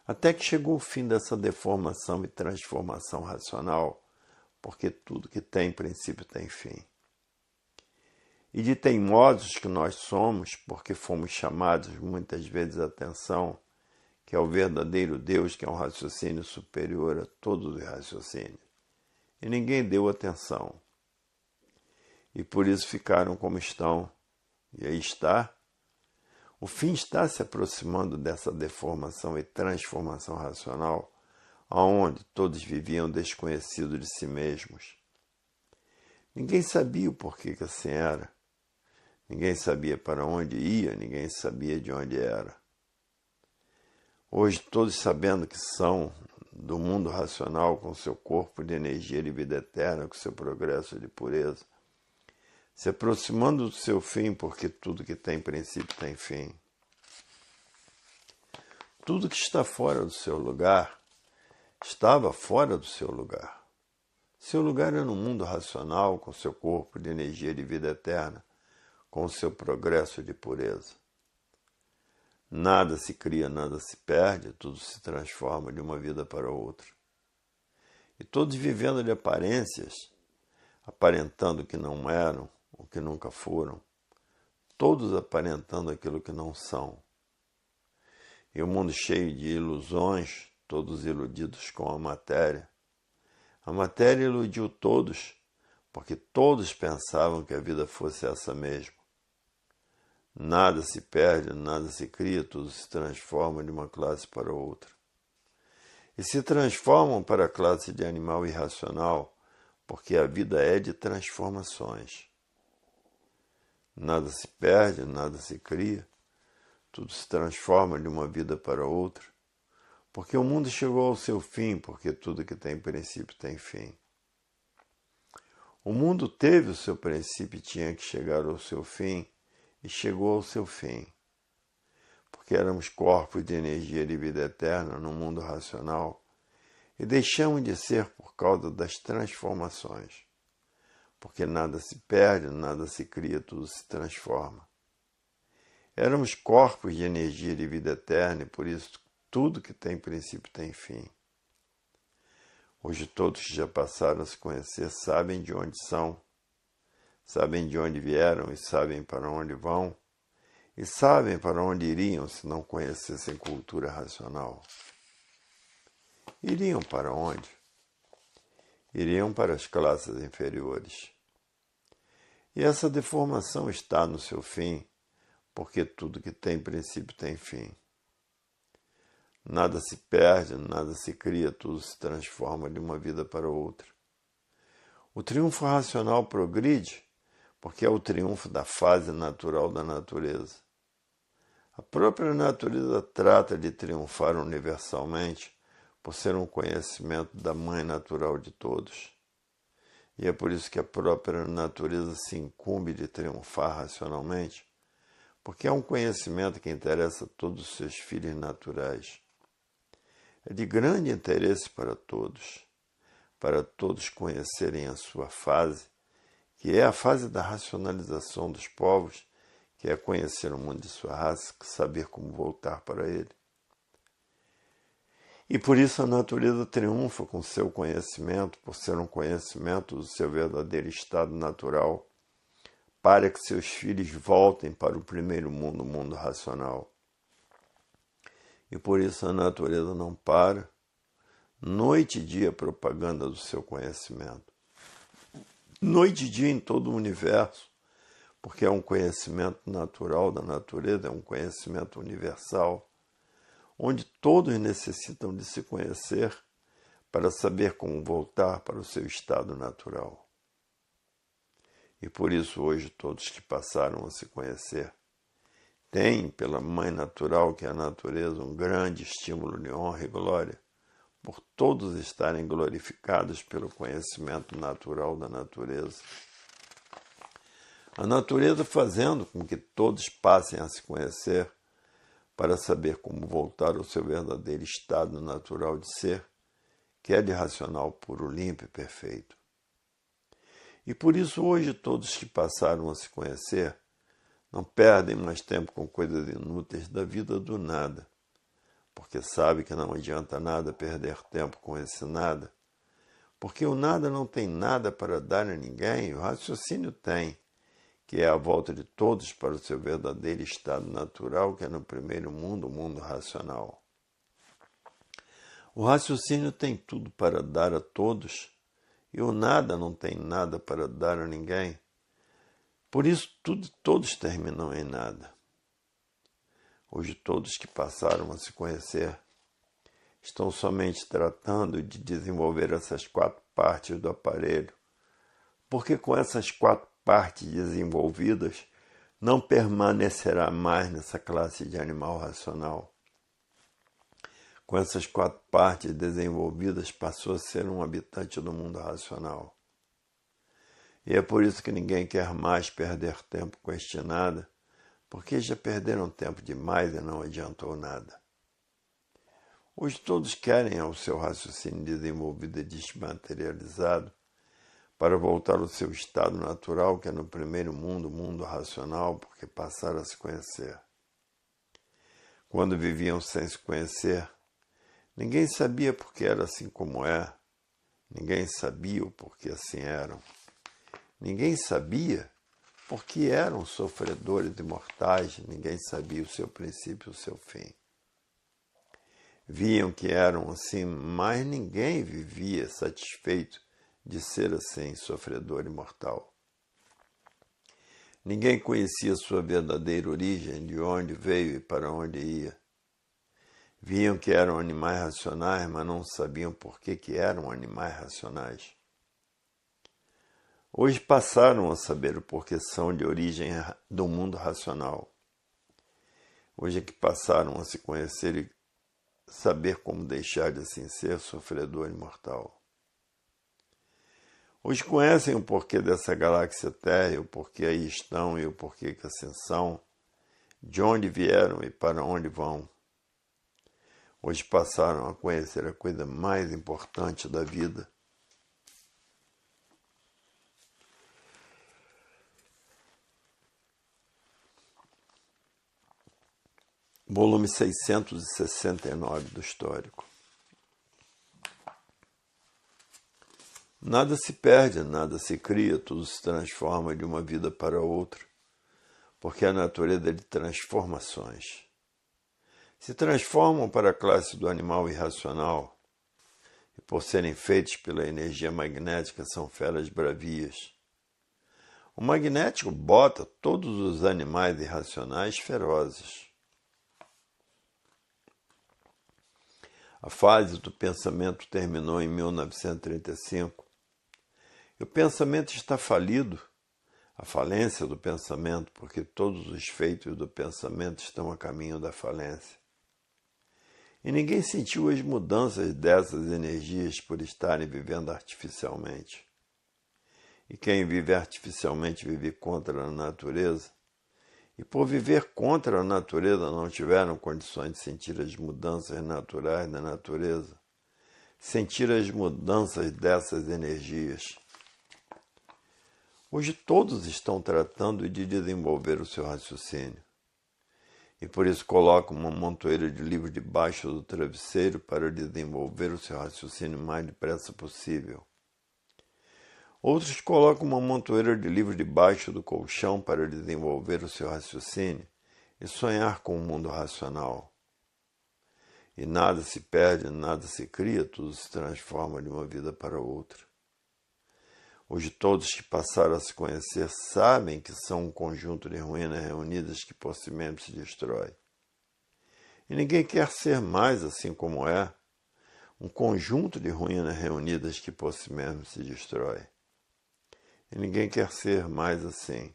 Até que chegou o fim dessa deformação e transformação racional, porque tudo que tem princípio tem fim. E de teimosos que nós somos, porque fomos chamados muitas vezes a atenção, que é o verdadeiro Deus, que é um raciocínio superior a todos os raciocínios. E ninguém deu atenção. E por isso ficaram como estão. E aí está. O fim está se aproximando dessa deformação e transformação racional, aonde todos viviam desconhecidos de si mesmos. Ninguém sabia o porquê que assim era. Ninguém sabia para onde ia, ninguém sabia de onde era. Hoje, todos sabendo que são do mundo racional, com seu corpo de energia de vida eterna, com seu progresso de pureza, se aproximando do seu fim, porque tudo que tem princípio tem fim. Tudo que está fora do seu lugar, estava fora do seu lugar. Seu lugar é no mundo racional, com seu corpo de energia de vida eterna, com seu progresso de pureza. Nada se cria, nada se perde, tudo se transforma de uma vida para outra. E todos vivendo de aparências, aparentando o que não eram, o que nunca foram, todos aparentando aquilo que não são. E o mundo cheio de ilusões, todos iludidos com a matéria. A matéria iludiu todos, porque todos pensavam que a vida fosse essa mesma. Nada se perde, nada se cria, tudo se transforma de uma classe para outra. E se transformam para a classe de animal irracional, porque a vida é de transformações. Nada se perde, nada se cria, tudo se transforma de uma vida para outra, porque o mundo chegou ao seu fim, porque tudo que tem princípio tem fim. O mundo teve o seu princípio e tinha que chegar ao seu fim, e chegou ao seu fim, porque éramos corpos de energia de vida eterna no mundo racional, e deixamos de ser por causa das transformações, porque nada se perde, nada se cria, tudo se transforma. Éramos corpos de energia de vida eterna, e por isso tudo que tem princípio tem fim. Hoje todos que já passaram a se conhecer sabem de onde são, sabem de onde vieram e sabem para onde vão, e sabem para onde iriam se não conhecessem cultura racional. Iriam para onde? Iriam para as classes inferiores. E essa deformação está no seu fim, porque tudo que tem princípio tem fim. Nada se perde, nada se cria, tudo se transforma de uma vida para outra. O triunfo racional progride, porque é o triunfo da fase natural da natureza. A própria natureza trata de triunfar universalmente por ser um conhecimento da mãe natural de todos. E é por isso que a própria natureza se incumbe de triunfar racionalmente, porque é um conhecimento que interessa a todos os seus filhos naturais. É de grande interesse para todos conhecerem a sua fase, que é a fase da racionalização dos povos, que é conhecer o mundo de sua raça, saber como voltar para ele. E por isso a natureza triunfa com seu conhecimento, por ser um conhecimento do seu verdadeiro estado natural, para que seus filhos voltem para o primeiro mundo, o mundo racional. E por isso a natureza não para, noite e dia propaganda do seu conhecimento. Noite e dia em todo o universo, porque é um conhecimento natural da natureza, é um conhecimento universal, onde todos necessitam de se conhecer para saber como voltar para o seu estado natural. E por isso hoje todos que passaram a se conhecer têm, pela mãe natural que é a natureza, um grande estímulo de honra e glória, por todos estarem glorificados pelo conhecimento natural da natureza. A natureza fazendo com que todos passem a se conhecer para saber como voltar ao seu verdadeiro estado natural de ser, que é de racional puro, limpo e perfeito. E por isso hoje todos que passaram a se conhecer não perdem mais tempo com coisas inúteis da vida do nada, porque sabe que não adianta nada perder tempo com esse nada, porque o nada não tem nada para dar a ninguém, o raciocínio tem, que é a volta de todos para o seu verdadeiro estado natural, que é no primeiro mundo, o mundo racional. O raciocínio tem tudo para dar a todos, e o nada não tem nada para dar a ninguém. Por isso, tudo e todos terminam em nada. Hoje, todos que passaram a se conhecer estão somente tratando de desenvolver essas 4 partes do aparelho, porque com essas 4 partes desenvolvidas, não permanecerá mais nessa classe de animal racional. Com essas 4 partes desenvolvidas, passou a ser um habitante do mundo racional. E é por isso que ninguém quer mais perder tempo com este nada, porque já perderam tempo demais e não adiantou nada. Hoje todos querem ao seu raciocínio desenvolvido e desmaterializado para voltar ao seu estado natural, que é no primeiro mundo, o mundo racional, porque passaram a se conhecer. Quando viviam sem se conhecer, ninguém sabia por que era assim como é, ninguém sabia o porquê assim eram. Ninguém sabia por que eram sofredores e mortais, ninguém sabia o seu princípio e o seu fim. Viam que eram assim, mas ninguém vivia satisfeito de ser assim, sofredor e mortal. Ninguém conhecia sua verdadeira origem, de onde veio e para onde ia. Viam que eram animais racionais, mas não sabiam por que eram animais racionais. Hoje passaram a saber o porquê são de origem do mundo racional. Hoje é que passaram a se conhecer e saber como deixar de assim ser sofredor e mortal. Hoje conhecem o porquê dessa galáxia Terra, o porquê aí estão e o porquê que assim são, de onde vieram e para onde vão. Hoje passaram a conhecer a coisa mais importante da vida. Volume 669 do Histórico. Nada se perde, nada se cria, tudo se transforma de uma vida para outra, porque a natureza é de transformações. Se transformam para a classe do animal irracional, e por serem feitos pela energia magnética são feras bravias. O magnético bota todos os animais irracionais ferozes. A fase do pensamento terminou em 1935. E o pensamento está falido, a falência do pensamento, porque todos os feitos do pensamento estão a caminho da falência. E ninguém sentiu as mudanças dessas energias por estarem vivendo artificialmente. E quem vive artificialmente vive contra a natureza. E por viver contra a natureza não tiveram condições de sentir as mudanças naturais da natureza, sentir as mudanças dessas energias. Hoje todos estão tratando de desenvolver o seu raciocínio. E por isso colocam uma montoeira de livros debaixo do travesseiro para desenvolver o seu raciocínio o mais depressa possível. Outros colocam uma montoeira de livros debaixo do colchão para desenvolver o seu raciocínio e sonhar com o mundo racional. E nada se perde, nada se cria, tudo se transforma de uma vida para outra. Hoje todos que passaram a se conhecer sabem que são um conjunto de ruínas reunidas que por si mesmo se destrói. E ninguém quer ser mais assim como é, um conjunto de ruínas reunidas que por si mesmo se destrói. E ninguém quer ser mais assim.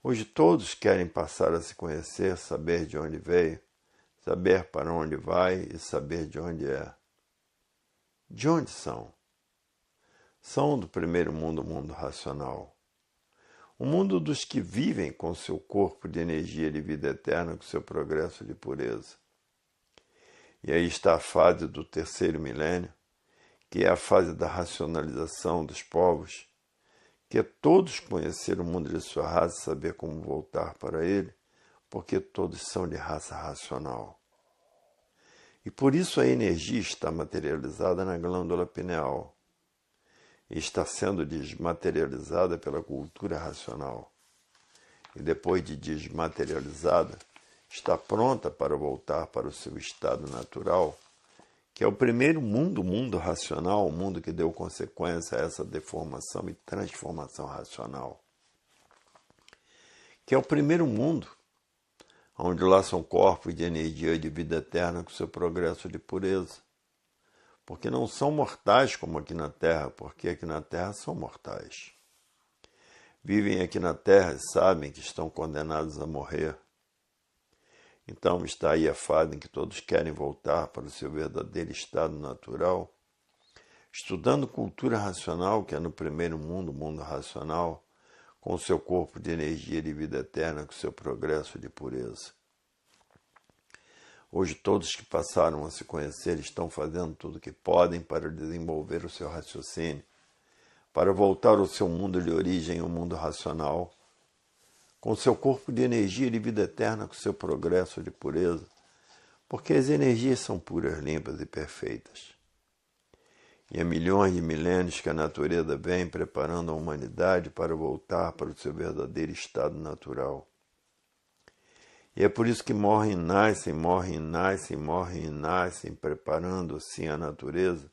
Hoje todos querem passar a se conhecer, saber de onde veio, saber para onde vai e saber de onde é. De onde são? São do primeiro mundo, o mundo racional. O mundo dos que vivem com seu corpo de energia de vida eterna, com seu progresso de pureza. E aí está a fase do terceiro milênio, que é a fase da racionalização dos povos, que é todos conhecer o mundo de sua raça e saber como voltar para ele, porque todos são de raça racional. E por isso a energia está materializada na glândula pineal e está sendo desmaterializada pela cultura racional. E depois de desmaterializada, está pronta para voltar para o seu estado natural, que é o primeiro mundo, o mundo racional, o mundo que deu consequência a essa deformação e transformação racional. Que é o primeiro mundo, onde lá são corpos de energia e de vida eterna com seu progresso de pureza. Porque não são mortais como aqui na Terra, porque aqui na Terra são mortais. Vivem aqui na Terra e sabem que estão condenados a morrer. Então está aí a fase em que todos querem voltar para o seu verdadeiro estado natural, estudando cultura racional, que é no primeiro mundo, o mundo racional, com o seu corpo de energia de vida eterna, com o seu progresso de pureza. Hoje todos que passaram a se conhecer estão fazendo tudo o que podem para desenvolver o seu raciocínio, para voltar ao seu mundo de origem, o mundo racional, com seu corpo de energia de vida eterna, com seu progresso de pureza, porque as energias são puras, limpas e perfeitas. E há milhões de milênios que a natureza vem preparando a humanidade para voltar para o seu verdadeiro estado natural. E é por isso que morrem e nascem, morrem e nascem, morrem e nascem, preparando assim a natureza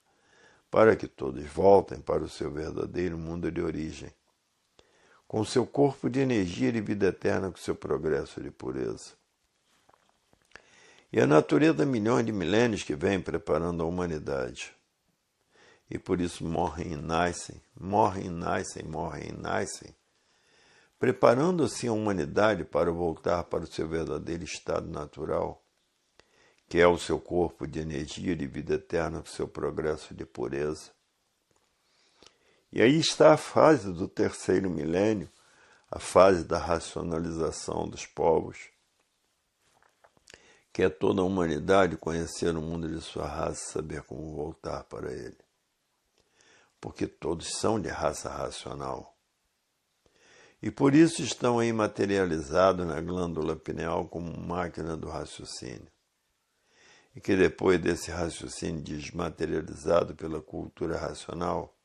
para que todos voltem para o seu verdadeiro mundo de origem, com seu corpo de energia de vida eterna, com seu progresso de pureza. E a natureza, milhões de milênios que vem preparando a humanidade. E por isso morrem e nascem, morrem e nascem, morrem e nascem, preparando assim a humanidade para voltar para o seu verdadeiro estado natural, que é o seu corpo de energia de vida eterna com seu progresso de pureza. E aí está a fase do terceiro milênio, a fase da racionalização dos povos, que é toda a humanidade conhecer o mundo de sua raça e saber como voltar para ele. Porque todos são de raça racional. E por isso estão aí materializados na glândula pineal como máquina do raciocínio. E que depois desse raciocínio desmaterializado pela cultura racional,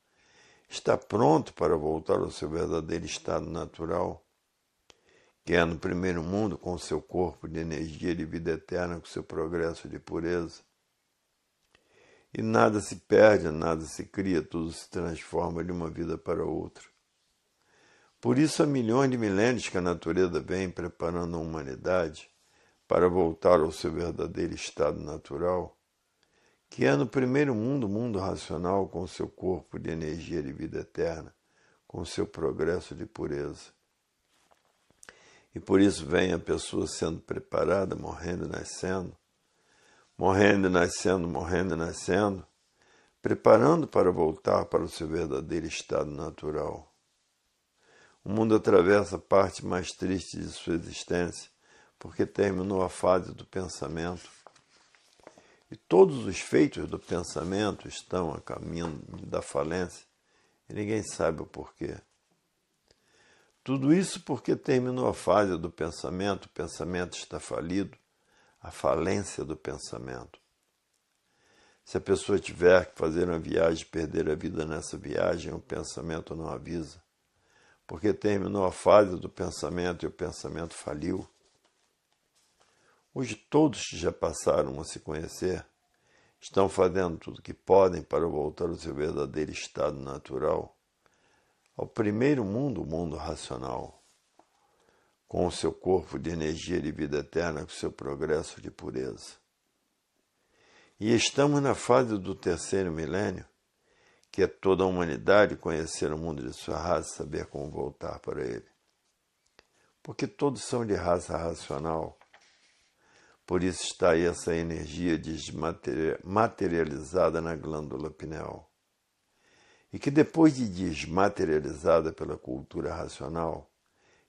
está pronto para voltar ao seu verdadeiro estado natural, que é no primeiro mundo com seu corpo de energia de vida eterna, com seu progresso de pureza. E nada se perde, nada se cria, tudo se transforma de uma vida para outra. Por isso há milhões de milênios que a natureza vem preparando a humanidade para voltar ao seu verdadeiro estado natural, que é no primeiro mundo, o mundo racional, com seu corpo de energia de vida eterna, com seu progresso de pureza. E por isso vem a pessoa sendo preparada, morrendo e nascendo, morrendo e nascendo, morrendo e nascendo, preparando para voltar para o seu verdadeiro estado natural. O mundo atravessa a parte mais triste de sua existência, porque terminou a fase do pensamento. E todos os feitos do pensamento estão a caminho da falência, e ninguém sabe o porquê. Tudo isso porque terminou a fase do pensamento, o pensamento está falido, a falência do pensamento. Se a pessoa tiver que fazer uma viagem e perder a vida nessa viagem, o pensamento não avisa, porque terminou a fase do pensamento e o pensamento faliu. Hoje todos que já passaram a se conhecer estão fazendo tudo o que podem para voltar ao seu verdadeiro estado natural, ao primeiro mundo, o mundo racional, com o seu corpo de energia de vida eterna, com o seu progresso de pureza. E estamos na fase do terceiro milênio, que é toda a humanidade conhecer o mundo de sua raça e saber como voltar para ele. Porque todos são de raça racional. Por isso está aí essa energia desmaterializada na glândula pineal. E que depois de desmaterializada pela cultura racional,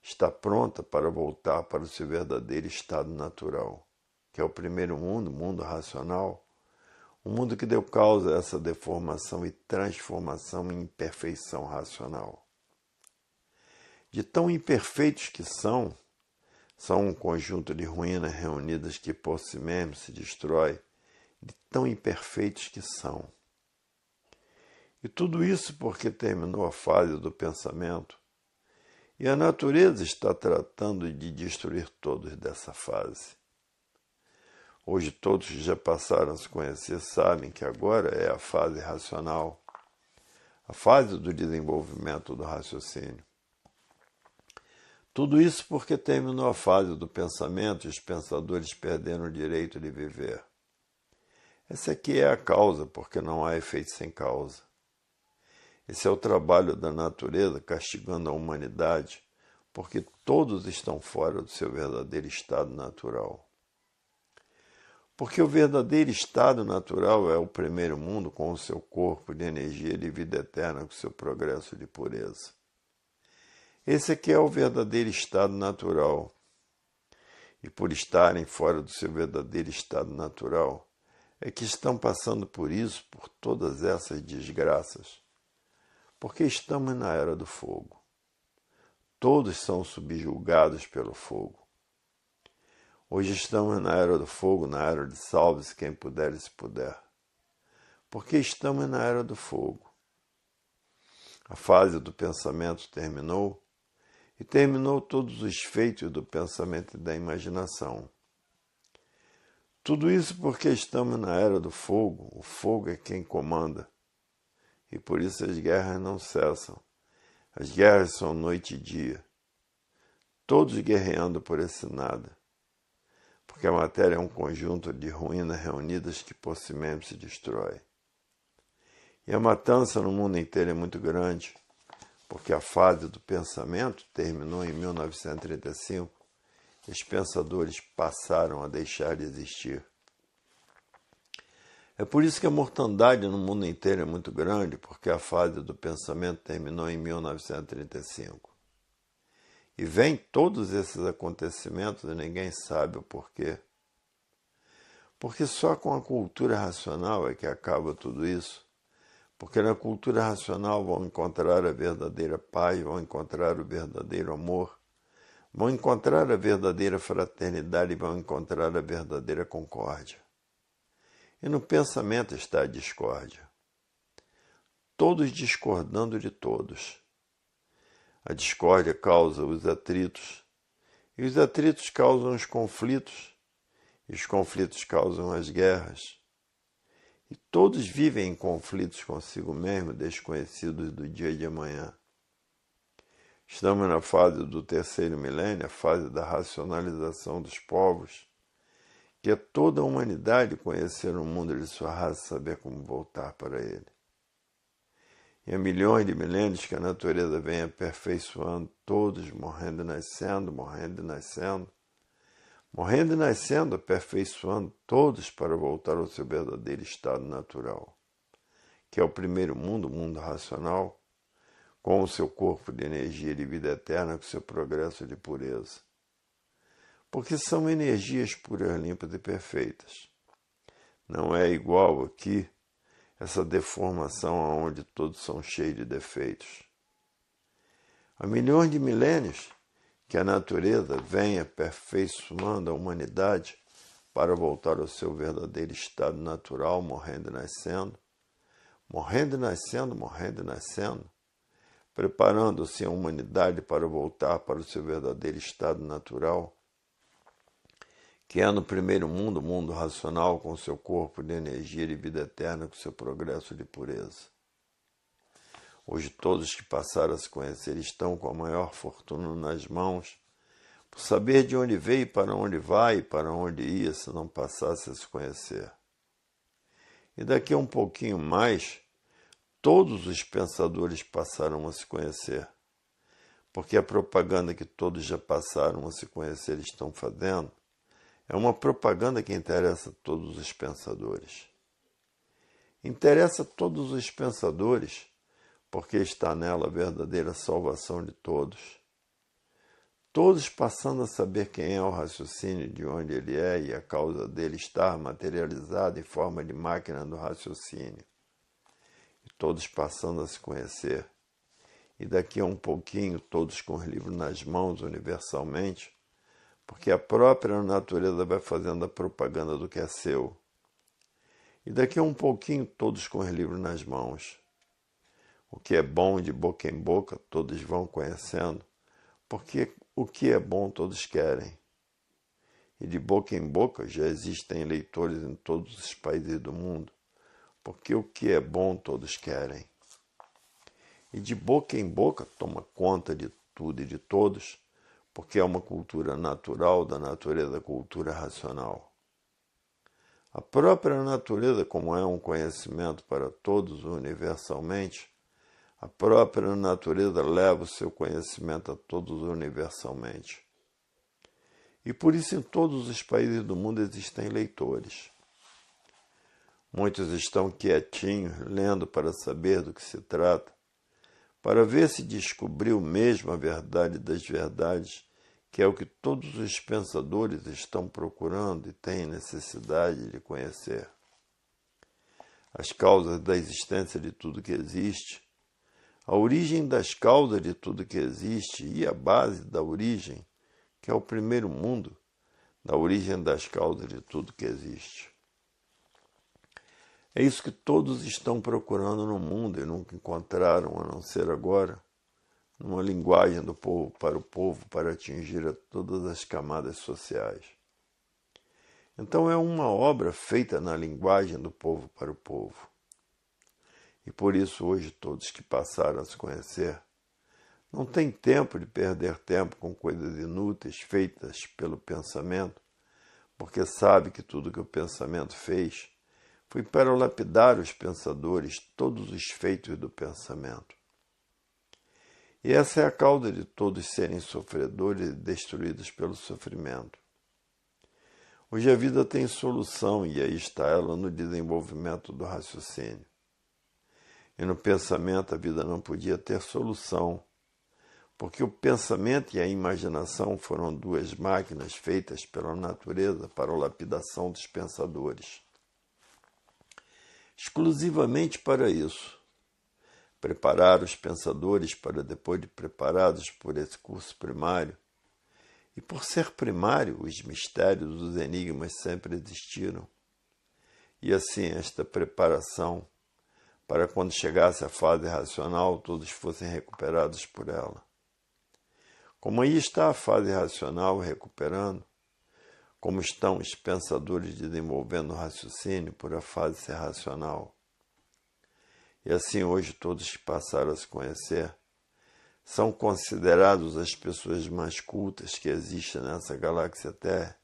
está pronta para voltar para o seu verdadeiro estado natural, que é o primeiro mundo, o mundo racional, O mundo que deu causa a essa deformação e transformação em imperfeição racional. De tão imperfeitos que são um conjunto de ruínas reunidas que por si mesmo se destrói, de tão imperfeitos que são. E tudo isso porque terminou a fase do pensamento, e a natureza está tratando de destruir todos dessa fase. Hoje todos que já passaram a se conhecer sabem que agora é a fase racional, a fase do desenvolvimento do raciocínio. Tudo isso porque terminou a fase do pensamento e os pensadores perderam o direito de viver. Essa aqui é a causa, porque não há efeito sem causa. Esse é o trabalho da natureza castigando a humanidade, porque todos estão fora do seu verdadeiro estado natural. Porque o verdadeiro estado natural é o primeiro mundo com o seu corpo de energia de vida eterna, com o seu progresso de pureza. Esse aqui é o verdadeiro estado natural. E por estarem fora do seu verdadeiro estado natural, é que estão passando por isso, por todas essas desgraças. Porque estamos na era do fogo. Todos são subjugados pelo fogo. Hoje estamos na era do fogo, na era de salve-se quem puder e se puder. Porque estamos na era do fogo. A fase do pensamento terminou, e terminou todos os feitos do pensamento e da imaginação. Tudo isso porque estamos na era do fogo, o fogo é quem comanda. E por isso as guerras não cessam. As guerras são noite e dia. Todos guerreando por esse nada. Porque a matéria é um conjunto de ruínas reunidas que por si mesmo se destrói. E a matança no mundo inteiro é muito grande, porque a fase do pensamento terminou em 1935 e os pensadores passaram a deixar de existir. É por isso que a mortandade no mundo inteiro é muito grande, porque a fase do pensamento terminou em 1935. E vem todos esses acontecimentos e ninguém sabe o porquê. Porque só com a cultura racional é que acaba tudo isso. Porque na cultura racional vão encontrar a verdadeira paz, vão encontrar o verdadeiro amor, vão encontrar a verdadeira fraternidade e vão encontrar a verdadeira concórdia. E no pensamento está a discórdia. Todos discordando de todos. A discórdia causa os atritos, e os atritos causam os conflitos, e os conflitos causam as guerras. E todos vivem em conflitos consigo mesmo, desconhecidos do dia de amanhã. Estamos na fase do terceiro milênio, a fase da racionalização dos povos, que é toda a humanidade conhecer o mundo de sua raça e saber como voltar para ele. E há milhões de milênios que a natureza vem aperfeiçoando, todos morrendo e nascendo, morrendo e nascendo, morrendo e nascendo, aperfeiçoando todos para voltar ao seu verdadeiro estado natural, que é o primeiro mundo, o mundo racional, com o seu corpo de energia de vida eterna, com o seu progresso de pureza. Porque são energias puras, limpas e perfeitas. Não é igual aqui essa deformação onde todos são cheios de defeitos. Há milhões de milênios que a natureza vem aperfeiçoando a humanidade para voltar ao seu verdadeiro estado natural, morrendo e nascendo, morrendo e nascendo, morrendo e nascendo, preparando-se a humanidade para voltar para o seu verdadeiro estado natural, que é no primeiro mundo, o mundo racional, com seu corpo de energia de vida eterna, com seu progresso de pureza. Hoje todos que passaram a se conhecer estão com a maior fortuna nas mãos, por saber de onde veio, para onde vai e para onde ia, se não passasse a se conhecer. E daqui a um pouquinho mais, todos os pensadores passaram a se conhecer, porque a propaganda que todos já passaram a se conhecer estão fazendo é uma propaganda que interessa a todos os pensadores. Interessa a todos os pensadores, porque está nela a verdadeira salvação de todos. todos passando a saber quem é o raciocínio, de onde ele é e a causa dele estar materializada em forma de máquina do raciocínio, e todos passando a se conhecer, e daqui a um pouquinho todos com os livros nas mãos universalmente, porque a própria natureza vai fazendo a propaganda do que é seu. E daqui a um pouquinho todos com os livros nas mãos. O que é bom de boca em boca todos vão conhecendo, porque o que é bom todos querem. E de boca em boca já existem leitores em todos os países do mundo, porque o que é bom todos querem. E de boca em boca toma conta de tudo e de todos, porque é uma cultura natural da natureza, cultura racional. A própria natureza, como é um conhecimento para todos universalmente, a própria natureza leva o seu conhecimento a todos universalmente. E por isso em todos os países do mundo existem leitores. Muitos estão quietinhos, lendo para saber do que se trata, para ver se descobriu mesmo a verdade das verdades, que é o que todos os pensadores estão procurando e têm necessidade de conhecer. As causas da existência de tudo que existe, a origem das causas de tudo que existe e a base da origem, que é o primeiro mundo, da origem das causas de tudo que existe. É isso que todos estão procurando no mundo e nunca encontraram, a não ser agora, numa linguagem do povo, para atingir a todas as camadas sociais. Então é uma obra feita na linguagem do povo para o povo. E por isso hoje todos que passaram a se conhecer não têm tempo de perder tempo com coisas inúteis feitas pelo pensamento, porque sabe que tudo que o pensamento fez foi para lapidar os pensadores, todos os feitos do pensamento. E essa é a causa de todos serem sofredores e destruídos pelo sofrimento. Hoje a vida tem solução e aí está ela no desenvolvimento do raciocínio. E no pensamento a vida não podia ter solução, porque o pensamento e a imaginação foram duas máquinas feitas pela natureza para a lapidação dos pensadores. Exclusivamente para isso. Preparar os pensadores para, depois de preparados por esse curso primário, e por ser primário, os mistérios, os enigmas sempre existiram. E assim esta preparação, para quando chegasse a fase racional, todos fossem recuperados por ela. Como aí está a fase racional recuperando, como estão os pensadores desenvolvendo o raciocínio por a fase ser racional. E assim hoje todos que passaram a se conhecer são considerados as pessoas mais cultas que existem nessa galáxia Terra,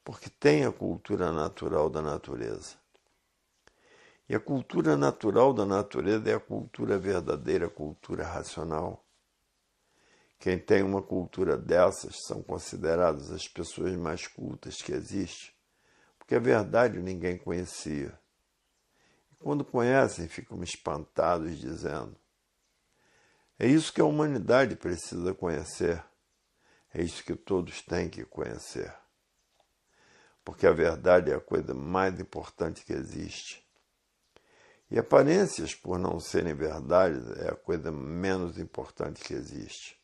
porque têm a cultura natural da natureza. E a cultura natural da natureza é a cultura verdadeira, a cultura racional. Quem tem uma cultura dessas são consideradas as pessoas mais cultas que existem, porque a verdade ninguém conhecia. E quando conhecem, ficam espantados, dizendo: é isso que a humanidade precisa conhecer, é isso que todos têm que conhecer. Porque a verdade é a coisa mais importante que existe. E aparências, por não serem verdade, é a coisa menos importante que existe.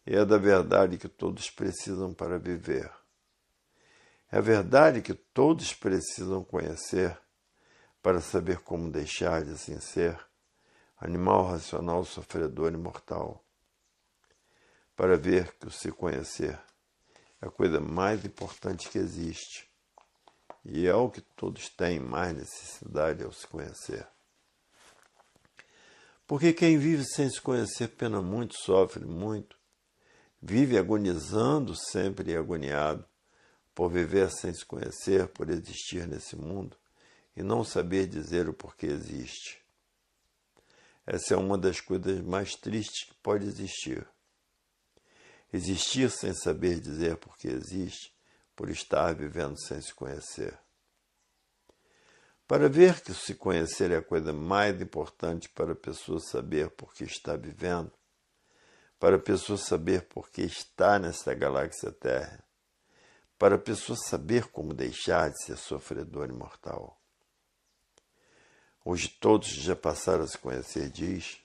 E é da verdade que todos precisam para viver. É a verdade que todos precisam conhecer para saber como deixar de assim ser, animal racional, sofredor e mortal. Para ver que o se conhecer é a coisa mais importante que existe. E é o que todos têm mais necessidade ao se conhecer. Porque quem vive sem se conhecer pena muito, sofre muito, vive agonizando sempre e agoniado, por viver sem se conhecer, por existir nesse mundo e não saber dizer o porquê existe. Essa é uma das coisas mais tristes que pode existir. Existir sem saber dizer porquê existe, por estar vivendo sem se conhecer. Para ver que se conhecer é a coisa mais importante para a pessoa saber por que está vivendo, para a pessoa saber por que está nesta galáxia Terra, para a pessoa saber como deixar de ser sofredor e mortal. Hoje todos já passaram a se conhecer, diz.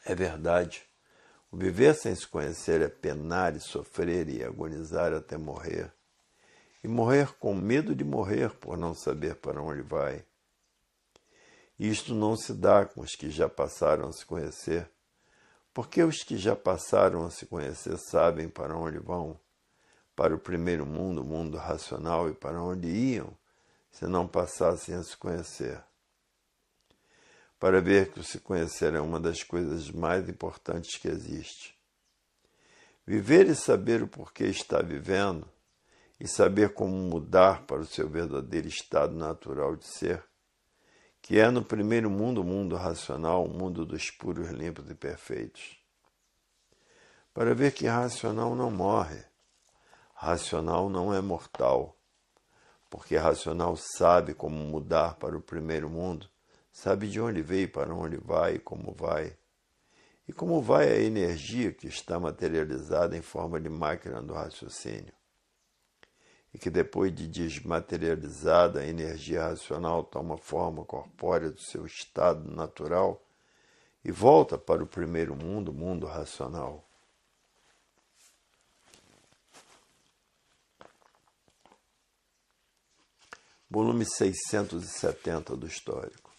É verdade. O viver sem se conhecer é penar e sofrer e agonizar até morrer. E morrer com medo de morrer por não saber para onde vai. E isto não se dá com os que já passaram a se conhecer, porque os que já passaram a se conhecer sabem para onde vão, para o primeiro mundo, o mundo racional, e para onde iam se não passassem a se conhecer. Para ver que o se conhecer é uma das coisas mais importantes que existe. Viver e saber o porquê está vivendo, e saber como mudar para o seu verdadeiro estado natural de ser, que é no primeiro mundo o mundo racional, o mundo dos puros, limpos e perfeitos. Para ver que racional não morre, racional não é mortal, porque racional sabe como mudar para o primeiro mundo, sabe de onde veio, para onde vai e como vai a energia que está materializada em forma de máquina do raciocínio. E que depois de desmaterializada, a energia racional toma forma corpórea do seu estado natural e volta para o primeiro mundo, o mundo racional. Volume 670 do Histórico.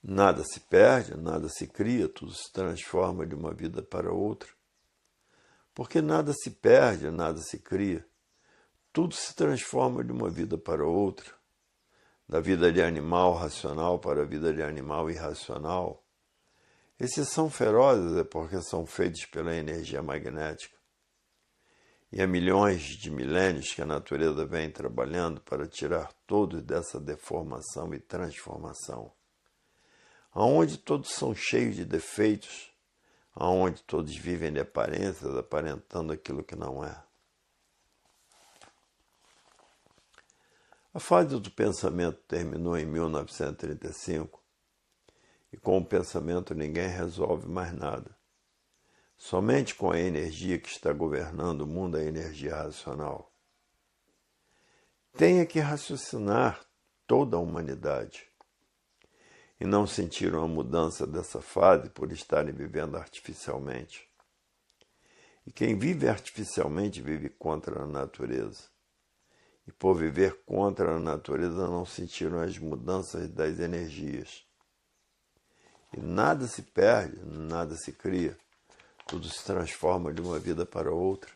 Nada se perde, nada se cria, tudo se transforma de uma vida para outra. Porque nada se perde, nada se cria. Tudo se transforma de uma vida para outra. Da vida de animal racional para a vida de animal irracional. Esses são ferozes é porque são feitos pela energia magnética. E há milhões de milênios que a natureza vem trabalhando para tirar todos dessa deformação e transformação. Aonde todos são cheios de defeitos, aonde todos vivem de aparências, aparentando aquilo que não é. A fase do pensamento terminou em 1935 e com o pensamento ninguém resolve mais nada. Somente com a energia que está governando o mundo, a energia racional. Tenha que raciocinar toda a humanidade. E não sentiram a mudança dessa fase por estarem vivendo artificialmente. E quem vive artificialmente vive contra a natureza. E por viver contra a natureza não sentiram as mudanças das energias. E nada se perde, nada se cria. Tudo se transforma de uma vida para outra.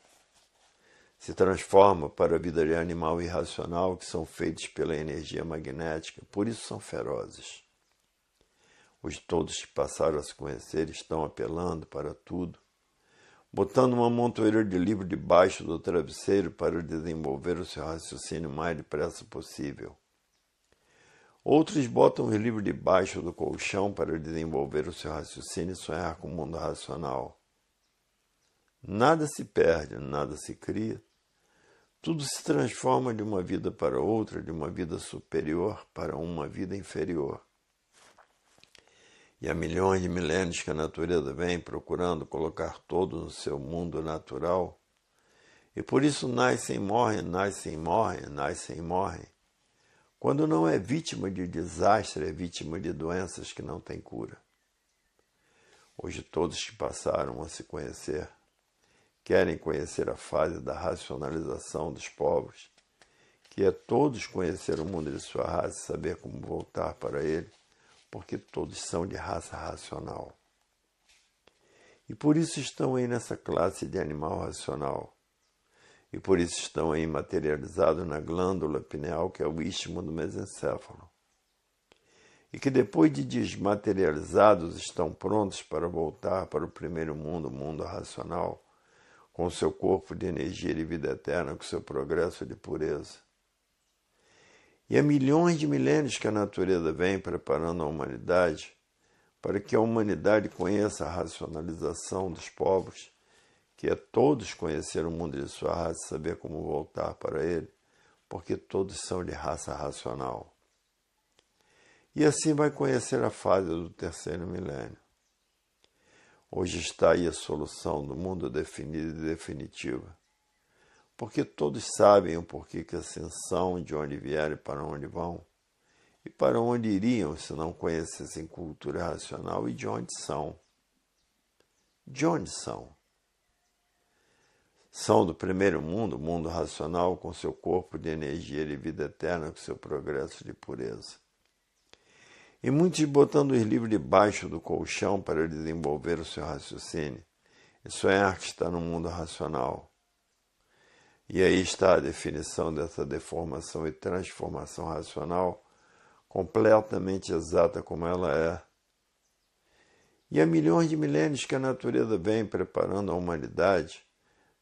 Se transforma para a vida de animal irracional, que são feitos pela energia magnética, por isso são ferozes. Hoje todos que passaram a se conhecer estão apelando para tudo, botando uma montoeira de livro debaixo do travesseiro para desenvolver o seu raciocínio o mais depressa possível. Outros botam os livros debaixo do colchão para desenvolver o seu raciocínio e sonhar com o mundo racional. Nada se perde, nada se cria. Tudo se transforma de uma vida para outra, de uma vida superior para uma vida inferior. E há milhões de milênios que a natureza vem procurando colocar todo no seu mundo natural. E por isso nascem e morrem, nascem e morrem, nascem e morrem. Quando não é vítima de desastre, é vítima de doenças que não têm cura. Hoje todos que passaram a se conhecer querem conhecer a fase da racionalização dos povos, que é todos conhecer o mundo de sua raça e saber como voltar para ele, porque todos são de raça racional. E por isso estão aí nessa classe de animal racional. E por isso estão aí materializados na glândula pineal, que é o istmo do mesencéfalo. E que depois de desmaterializados estão prontos para voltar para o primeiro mundo, o mundo racional, com seu corpo de energia de vida eterna, com seu progresso de pureza. E há milhões de milênios que a natureza vem preparando a humanidade para que a humanidade conheça a racionalização dos povos, que é todos conhecer o mundo de sua raça e saber como voltar para ele, porque todos são de raça racional. E assim vai conhecer a fase do terceiro milênio. Hoje está aí a solução do mundo definida e definitiva. Porque todos sabem o porquê que assim são, de onde vieram e para onde vão. E para onde iriam se não conhecessem cultura racional e de onde são. De onde são? São do primeiro mundo, mundo racional, com seu corpo de energia de vida eterna, com seu progresso de pureza. E muitos botando os livros debaixo do colchão para desenvolver o seu raciocínio e sonhar que está no mundo racional. E aí está a definição dessa deformação e transformação racional, completamente exata como ela é. E há milhões de milênios que a natureza vem preparando a humanidade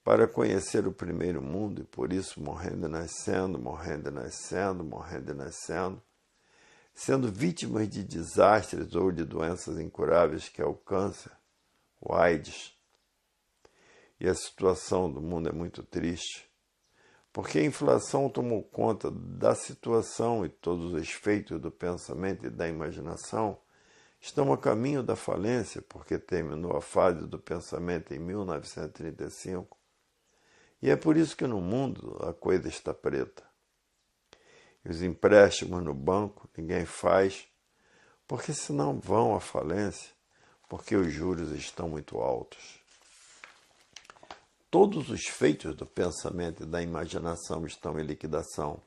para conhecer o primeiro mundo e por isso morrendo e nascendo, morrendo e nascendo, morrendo e nascendo, sendo vítimas de desastres ou de doenças incuráveis que é o câncer, o AIDS. E a situação do mundo é muito triste, porque a inflação tomou conta da situação e todos os efeitos do pensamento e da imaginação estão a caminho da falência, porque terminou a fase do pensamento em 1935. E é por isso que no mundo a coisa está preta. E os empréstimos no banco ninguém faz, porque senão vão à falência, porque os juros estão muito altos. Todos os feitos do pensamento e da imaginação estão em liquidação,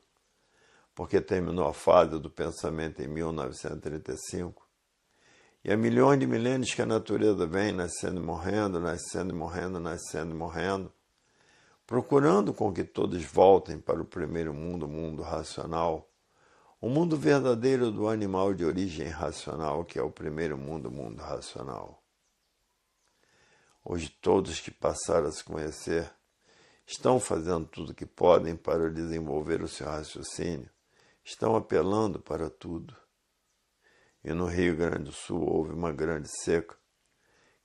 porque terminou a fase do pensamento em 1935. E há milhões de milênios que a natureza vem nascendo e morrendo, nascendo e morrendo, nascendo e morrendo, procurando com que todos voltem para o primeiro mundo, o mundo racional, o mundo verdadeiro do animal de origem racional, que é o primeiro mundo, o mundo racional. Hoje todos que passaram a se conhecer estão fazendo tudo o que podem para desenvolver o seu raciocínio, estão apelando para tudo. E no Rio Grande do Sul houve uma grande seca,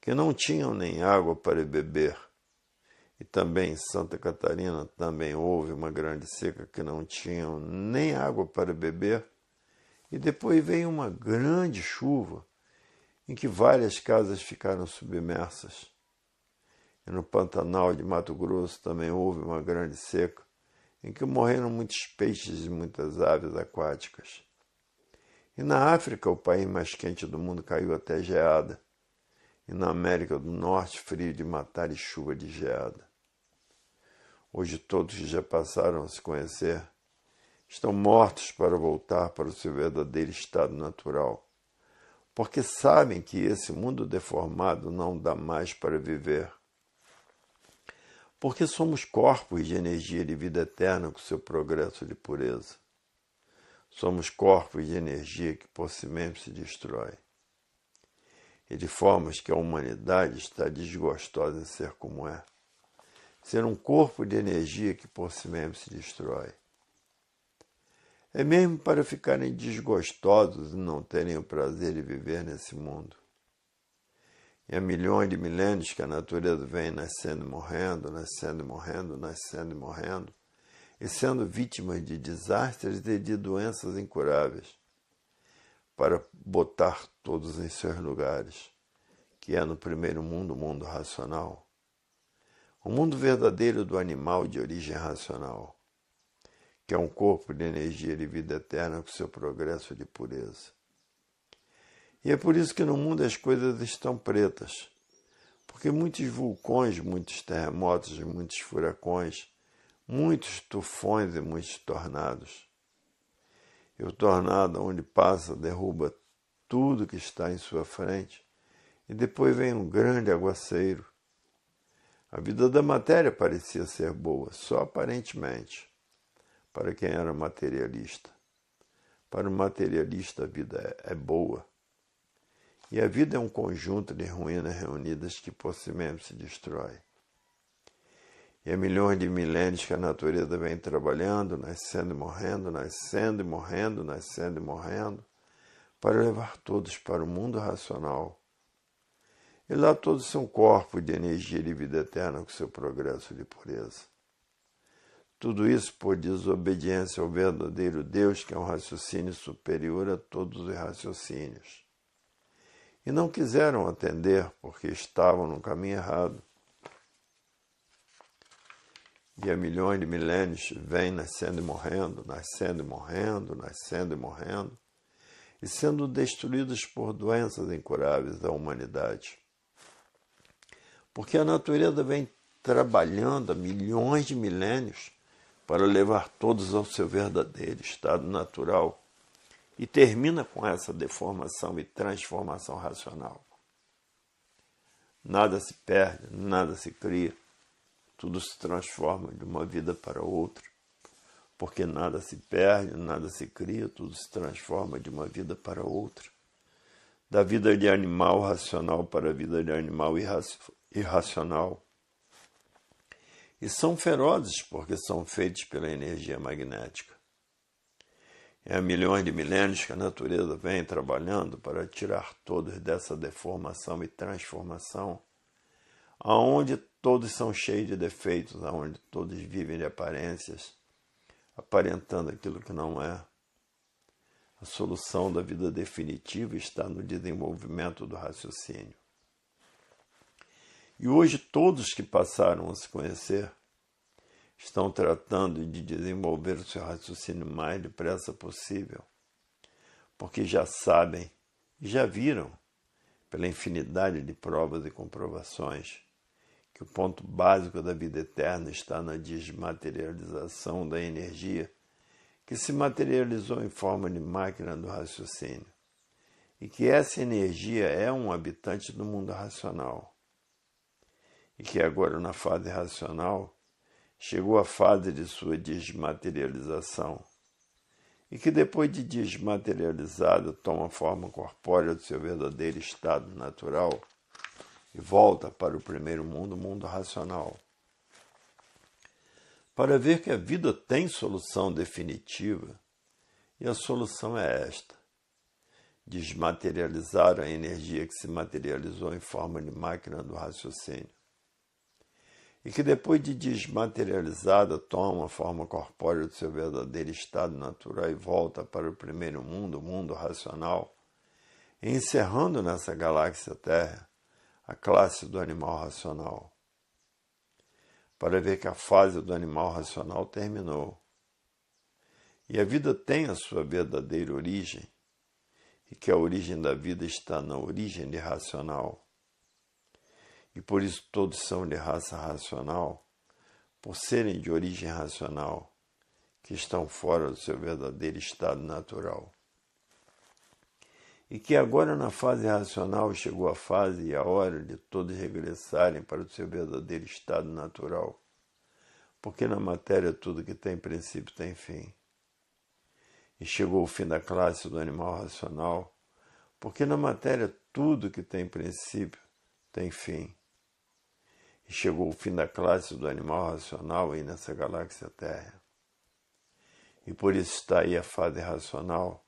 que não tinham nem água para beber. E também em Santa Catarina também houve uma grande seca que não tinham nem água para beber. E depois veio uma grande chuva em que várias casas ficaram submersas. E no Pantanal de Mato Grosso também houve uma grande seca em que morreram muitos peixes e muitas aves aquáticas. E na África, o país mais quente do mundo, caiu até geada. E na América do Norte, frio de matar e chuva de geada. Hoje todos que já passaram a se conhecer estão mortos para voltar para o seu verdadeiro estado natural, porque sabem que esse mundo deformado não dá mais para viver. Porque somos corpos de energia de vida eterna com seu progresso de pureza. Somos corpos de energia que por si mesmo se destrói. E de formas que a humanidade está desgostosa de ser como é. Ser um corpo de energia que por si mesmo se destrói. É mesmo para ficarem desgostosos e não terem o prazer de viver nesse mundo. E há milhões de milênios que a natureza vem nascendo e morrendo, nascendo e morrendo, nascendo e morrendo, e sendo vítimas de desastres e de doenças incuráveis, para botar todos em seus lugares, que é no primeiro mundo, o mundo racional. O mundo verdadeiro do animal de origem racional, que é um corpo de energia de vida eterna com seu progresso de pureza. E é por isso que no mundo as coisas estão pretas, porque muitos vulcões, muitos terremotos, muitos furacões, muitos tufões e muitos tornados. E o tornado, onde passa, derruba tudo que está em sua frente, e depois vem um grande aguaceiro. A vida da matéria parecia ser boa, só aparentemente, para quem era materialista. Para o materialista a vida é boa. E a vida é um conjunto de ruínas reunidas que por si mesmo se destrói. E há milhões de milênios que a natureza vem trabalhando, nascendo e morrendo, nascendo e morrendo, nascendo e morrendo, para levar todos para o mundo racional. E lá todos são corpos de energia de vida eterna com seu progresso de pureza. Tudo isso por desobediência ao verdadeiro Deus, que é um raciocínio superior a todos os raciocínios. E não quiseram atender porque estavam no caminho errado. E há milhões de milênios vêm nascendo e morrendo, nascendo e morrendo, nascendo e morrendo, e sendo destruídos por doenças incuráveis da humanidade. Porque a natureza vem trabalhando há milhões de milênios para levar todos ao seu verdadeiro estado natural e termina com essa deformação e transformação racional. Nada se perde, nada se cria, tudo se transforma de uma vida para outra, porque nada se perde, nada se cria, tudo se transforma de uma vida para outra, da vida de animal racional para a vida de animal irracional. E são ferozes porque são feitos pela energia magnética. É há milhões de milênios que a natureza vem trabalhando para tirar todos dessa deformação e transformação, aonde todos são cheios de defeitos, aonde todos vivem de aparências, aparentando aquilo que não é. A solução da vida definitiva está no desenvolvimento do raciocínio. E hoje todos que passaram a se conhecer estão tratando de desenvolver o seu raciocínio o mais depressa possível, porque já sabem e já viram, pela infinidade de provas e comprovações, que o ponto básico da vida eterna está na desmaterialização da energia que se materializou em forma de máquina do raciocínio, e que essa energia é um habitante do mundo racional. E que agora, na fase racional, chegou a fase de sua desmaterialização, e que depois de desmaterializada toma a forma corpórea do seu verdadeiro estado natural e volta para o primeiro mundo, o mundo racional, para ver que a vida tem solução definitiva, e a solução é esta: desmaterializar a energia que se materializou em forma de máquina do raciocínio, e que depois de desmaterializada toma a forma corpórea do seu verdadeiro estado natural e volta para o primeiro mundo, o mundo racional, encerrando nessa galáxia Terra a classe do animal racional, para ver que a fase do animal racional terminou, e a vida tem a sua verdadeira origem, e que a origem da vida está na origem de racional. E por isso todos são de raça racional, por serem de origem racional, que estão fora do seu verdadeiro estado natural. E que agora na fase racional chegou a fase e a hora de todos regressarem para o seu verdadeiro estado natural, porque na matéria tudo que tem princípio tem fim. E chegou o fim da classe do animal racional, porque na matéria tudo que tem princípio tem fim. E chegou o fim da classe do animal racional aí nessa galáxia Terra. E por isso está aí a fase racional,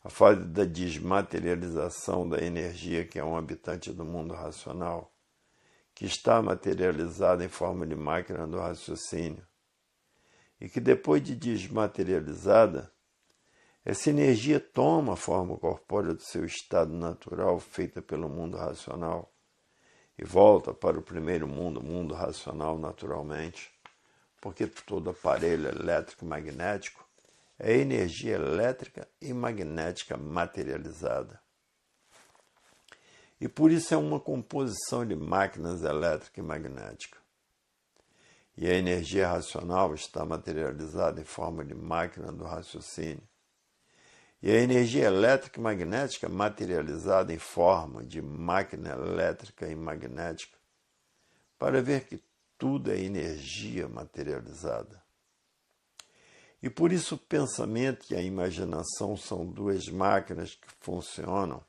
a fase da desmaterialização da energia que é um habitante do mundo racional, que está materializada em forma de máquina do raciocínio, e que depois de desmaterializada, essa energia toma a forma corpórea do seu estado natural feita pelo mundo racional, e volta para o primeiro mundo, o mundo racional naturalmente, porque todo aparelho elétrico e magnético é energia elétrica e magnética materializada. E por isso é uma composição de máquinas elétrica e magnética. E a energia racional está materializada em forma de máquina do raciocínio. E a energia elétrica e magnética materializada em forma de máquina elétrica e magnética, para ver que tudo é energia materializada. E por isso o pensamento e a imaginação são duas máquinas que funcionam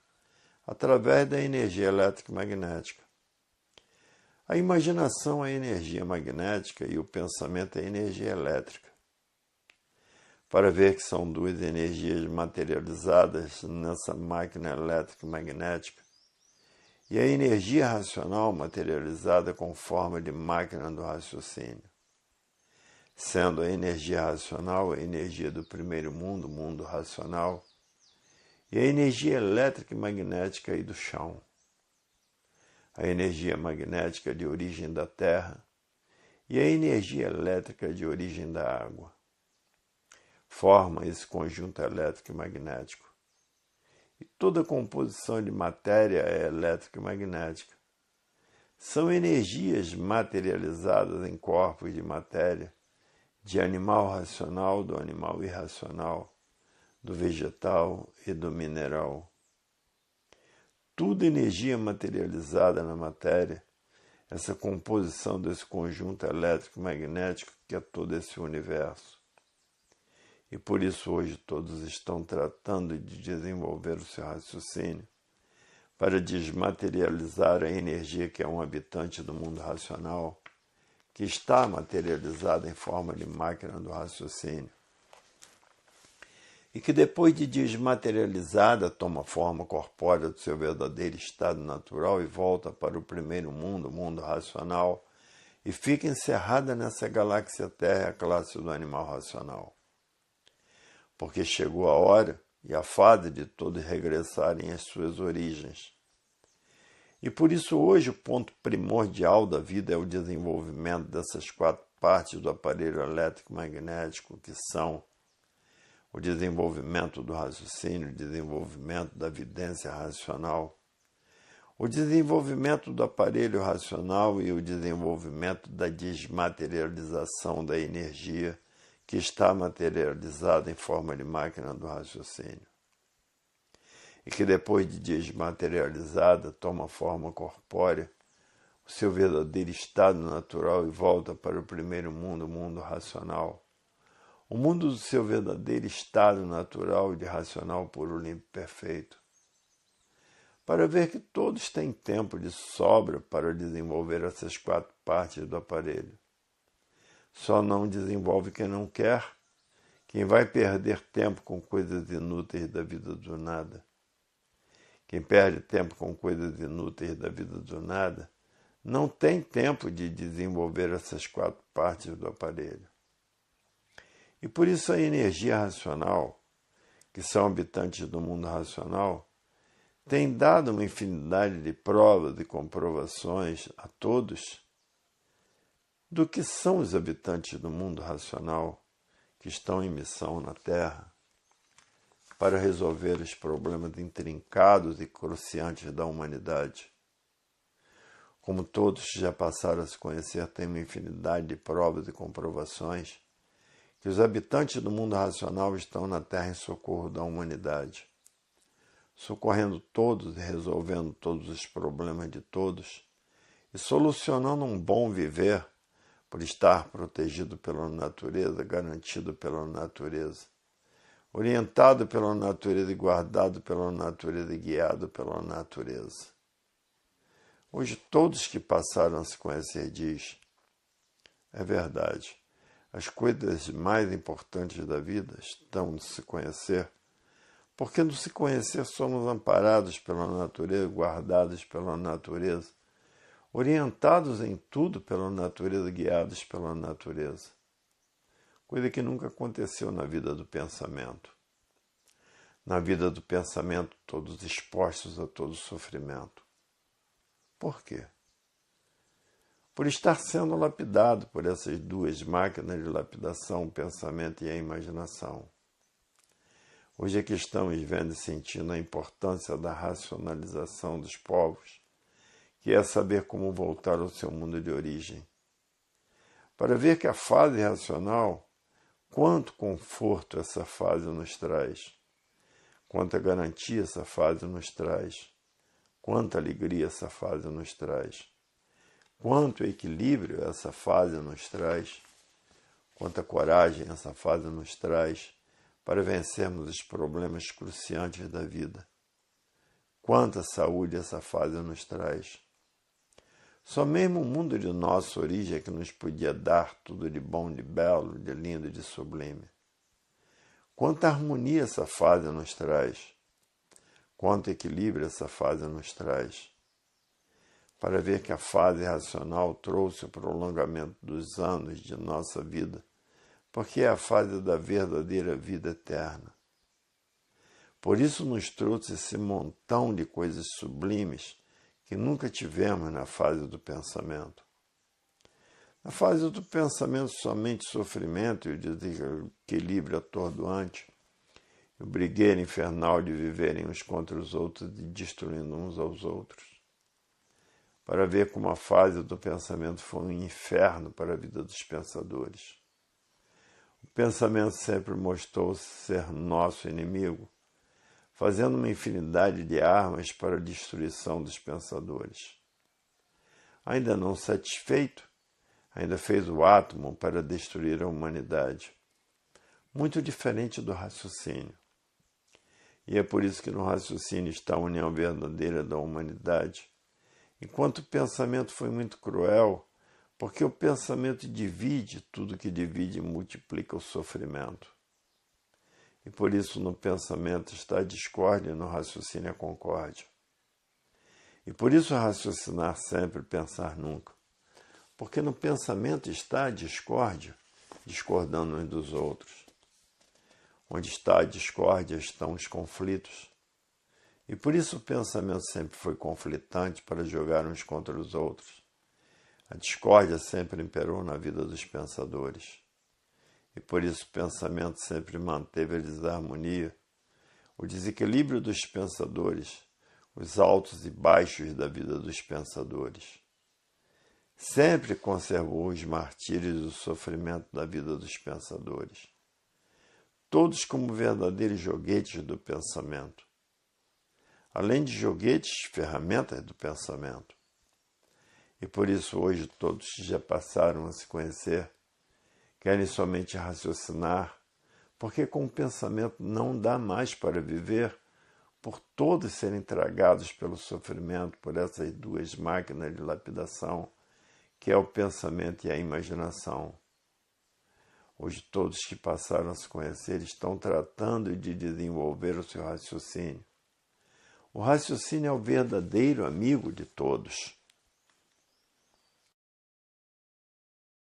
através da energia elétrica e magnética. A imaginação é energia magnética e o pensamento é energia elétrica, para ver que são duas energias materializadas nessa máquina elétrica e magnética, e a energia racional materializada com forma de máquina do raciocínio. sendo a energia racional a energia do primeiro mundo, o mundo racional, e a energia elétrica e magnética aí do chão. A energia magnética de origem da terra e a energia elétrica de origem da água. Forma esse conjunto elétrico e magnético. E toda composição de matéria é elétrica e magnética. São energias materializadas em corpos de matéria, de animal racional, do animal irracional, do vegetal e do mineral. Tudo energia materializada na matéria, essa composição desse conjunto elétrico e magnético que é todo esse universo. E por isso hoje todos estão tratando de desenvolver o seu raciocínio para desmaterializar a energia que é um habitante do mundo racional, que está materializada em forma de máquina do raciocínio, e que depois de desmaterializada toma forma corpórea do seu verdadeiro estado natural e volta para o primeiro mundo, o mundo racional, e fica encerrada nessa galáxia Terra, a classe do animal racional. Porque chegou a hora e a fase de todos regressarem às suas origens. E por isso hoje o ponto primordial da vida é o desenvolvimento dessas 4 partes do aparelho elétrico magnético, que são o desenvolvimento do raciocínio, o desenvolvimento da vidência racional, o desenvolvimento do aparelho racional e o desenvolvimento da desmaterialização da energia que está materializada em forma de máquina do raciocínio. E que depois de desmaterializada toma forma corpórea, o seu verdadeiro estado natural e volta para o primeiro mundo, o mundo racional. O mundo do seu verdadeiro estado natural de racional puro, limpo e perfeito. Para ver que todos têm tempo de sobra para desenvolver essas 4 partes do aparelho. Só não desenvolve quem não quer, quem vai perder tempo com coisas inúteis da vida do nada. Quem perde tempo com coisas inúteis da vida do nada, não tem tempo de desenvolver essas 4 partes do aparelho. E por isso a energia racional, que são habitantes do mundo racional, tem dado uma infinidade de provas e comprovações a todos do que são os habitantes do mundo racional que estão em missão na Terra para resolver os problemas intrincados e cruciantes da humanidade. Como todos já passaram a se conhecer, tem uma infinidade de provas e comprovações que os habitantes do mundo racional estão na Terra em socorro da humanidade, socorrendo todos e resolvendo todos os problemas de todos e solucionando um bom viver por estar protegido pela natureza, garantido pela natureza, orientado pela natureza e guardado pela natureza e guiado pela natureza. Hoje todos que passaram a se conhecer diz, é verdade, as coisas mais importantes da vida estão no se conhecer, porque no se conhecer somos amparados pela natureza, guardados pela natureza, orientados em tudo pela natureza, guiados pela natureza. Coisa que nunca aconteceu na vida do pensamento. Na vida do pensamento, todos expostos a todo sofrimento. Por quê? Por estar sendo lapidado por essas 2 máquinas de lapidação, o pensamento e a imaginação. Hoje é que estamos vendo e sentindo a importância da racionalização dos povos, que é saber como voltar ao seu mundo de origem. Para ver que a fase racional, quanto conforto essa fase nos traz, quanta garantia essa fase nos traz, quanta alegria essa fase nos traz, quanto equilíbrio essa fase nos traz, quanta coragem essa fase nos traz para vencermos os problemas cruciantes da vida, quanta saúde essa fase nos traz. Só mesmo o mundo de nossa origem é que nos podia dar tudo de bom, de belo, de lindo e de sublime. Quanta harmonia essa fase nos traz, quanto equilíbrio essa fase nos traz. Para ver que a fase racional trouxe o prolongamento dos anos de nossa vida porque é a fase da verdadeira vida eterna. Por isso nos trouxe esse montão de coisas sublimes que nunca tivemos na fase do pensamento. Na fase do pensamento, somente sofrimento e o desequilíbrio atordoante, e o brigueiro infernal de viverem uns contra os outros e destruindo uns aos outros. Para ver como a fase do pensamento foi um inferno para a vida dos pensadores. O pensamento sempre mostrou-se ser nosso inimigo, fazendo uma infinidade de armas para a destruição dos pensadores. Ainda não satisfeito, ainda fez o átomo para destruir a humanidade. Muito diferente do raciocínio. E é por isso que no raciocínio está a união verdadeira da humanidade. Enquanto o pensamento foi muito cruel, porque o pensamento divide, tudo que divide multiplica o sofrimento. E por isso no pensamento está a discórdia e no raciocínio a concórdia. E por isso raciocinar sempre, pensar nunca. Porque no pensamento está a discórdia, discordando uns dos outros. Onde está a discórdia estão os conflitos. E por isso o pensamento sempre foi conflitante para jogar uns contra os outros. A discórdia sempre imperou na vida dos pensadores. E por isso o pensamento sempre manteve a desarmonia, o desequilíbrio dos pensadores, os altos e baixos da vida dos pensadores. Sempre conservou os martírios e o sofrimento da vida dos pensadores. Todos como verdadeiros joguetes do pensamento. Além de joguetes, ferramentas do pensamento. E por isso hoje todos já passaram a se conhecer, querem somente raciocinar, porque com o pensamento não dá mais para viver, por todos serem tragados pelo sofrimento, por essas duas máquinas de lapidação, que é o pensamento e a imaginação. Hoje todos que passaram a se conhecer estão tratando de desenvolver o seu raciocínio. O raciocínio é o verdadeiro amigo de todos.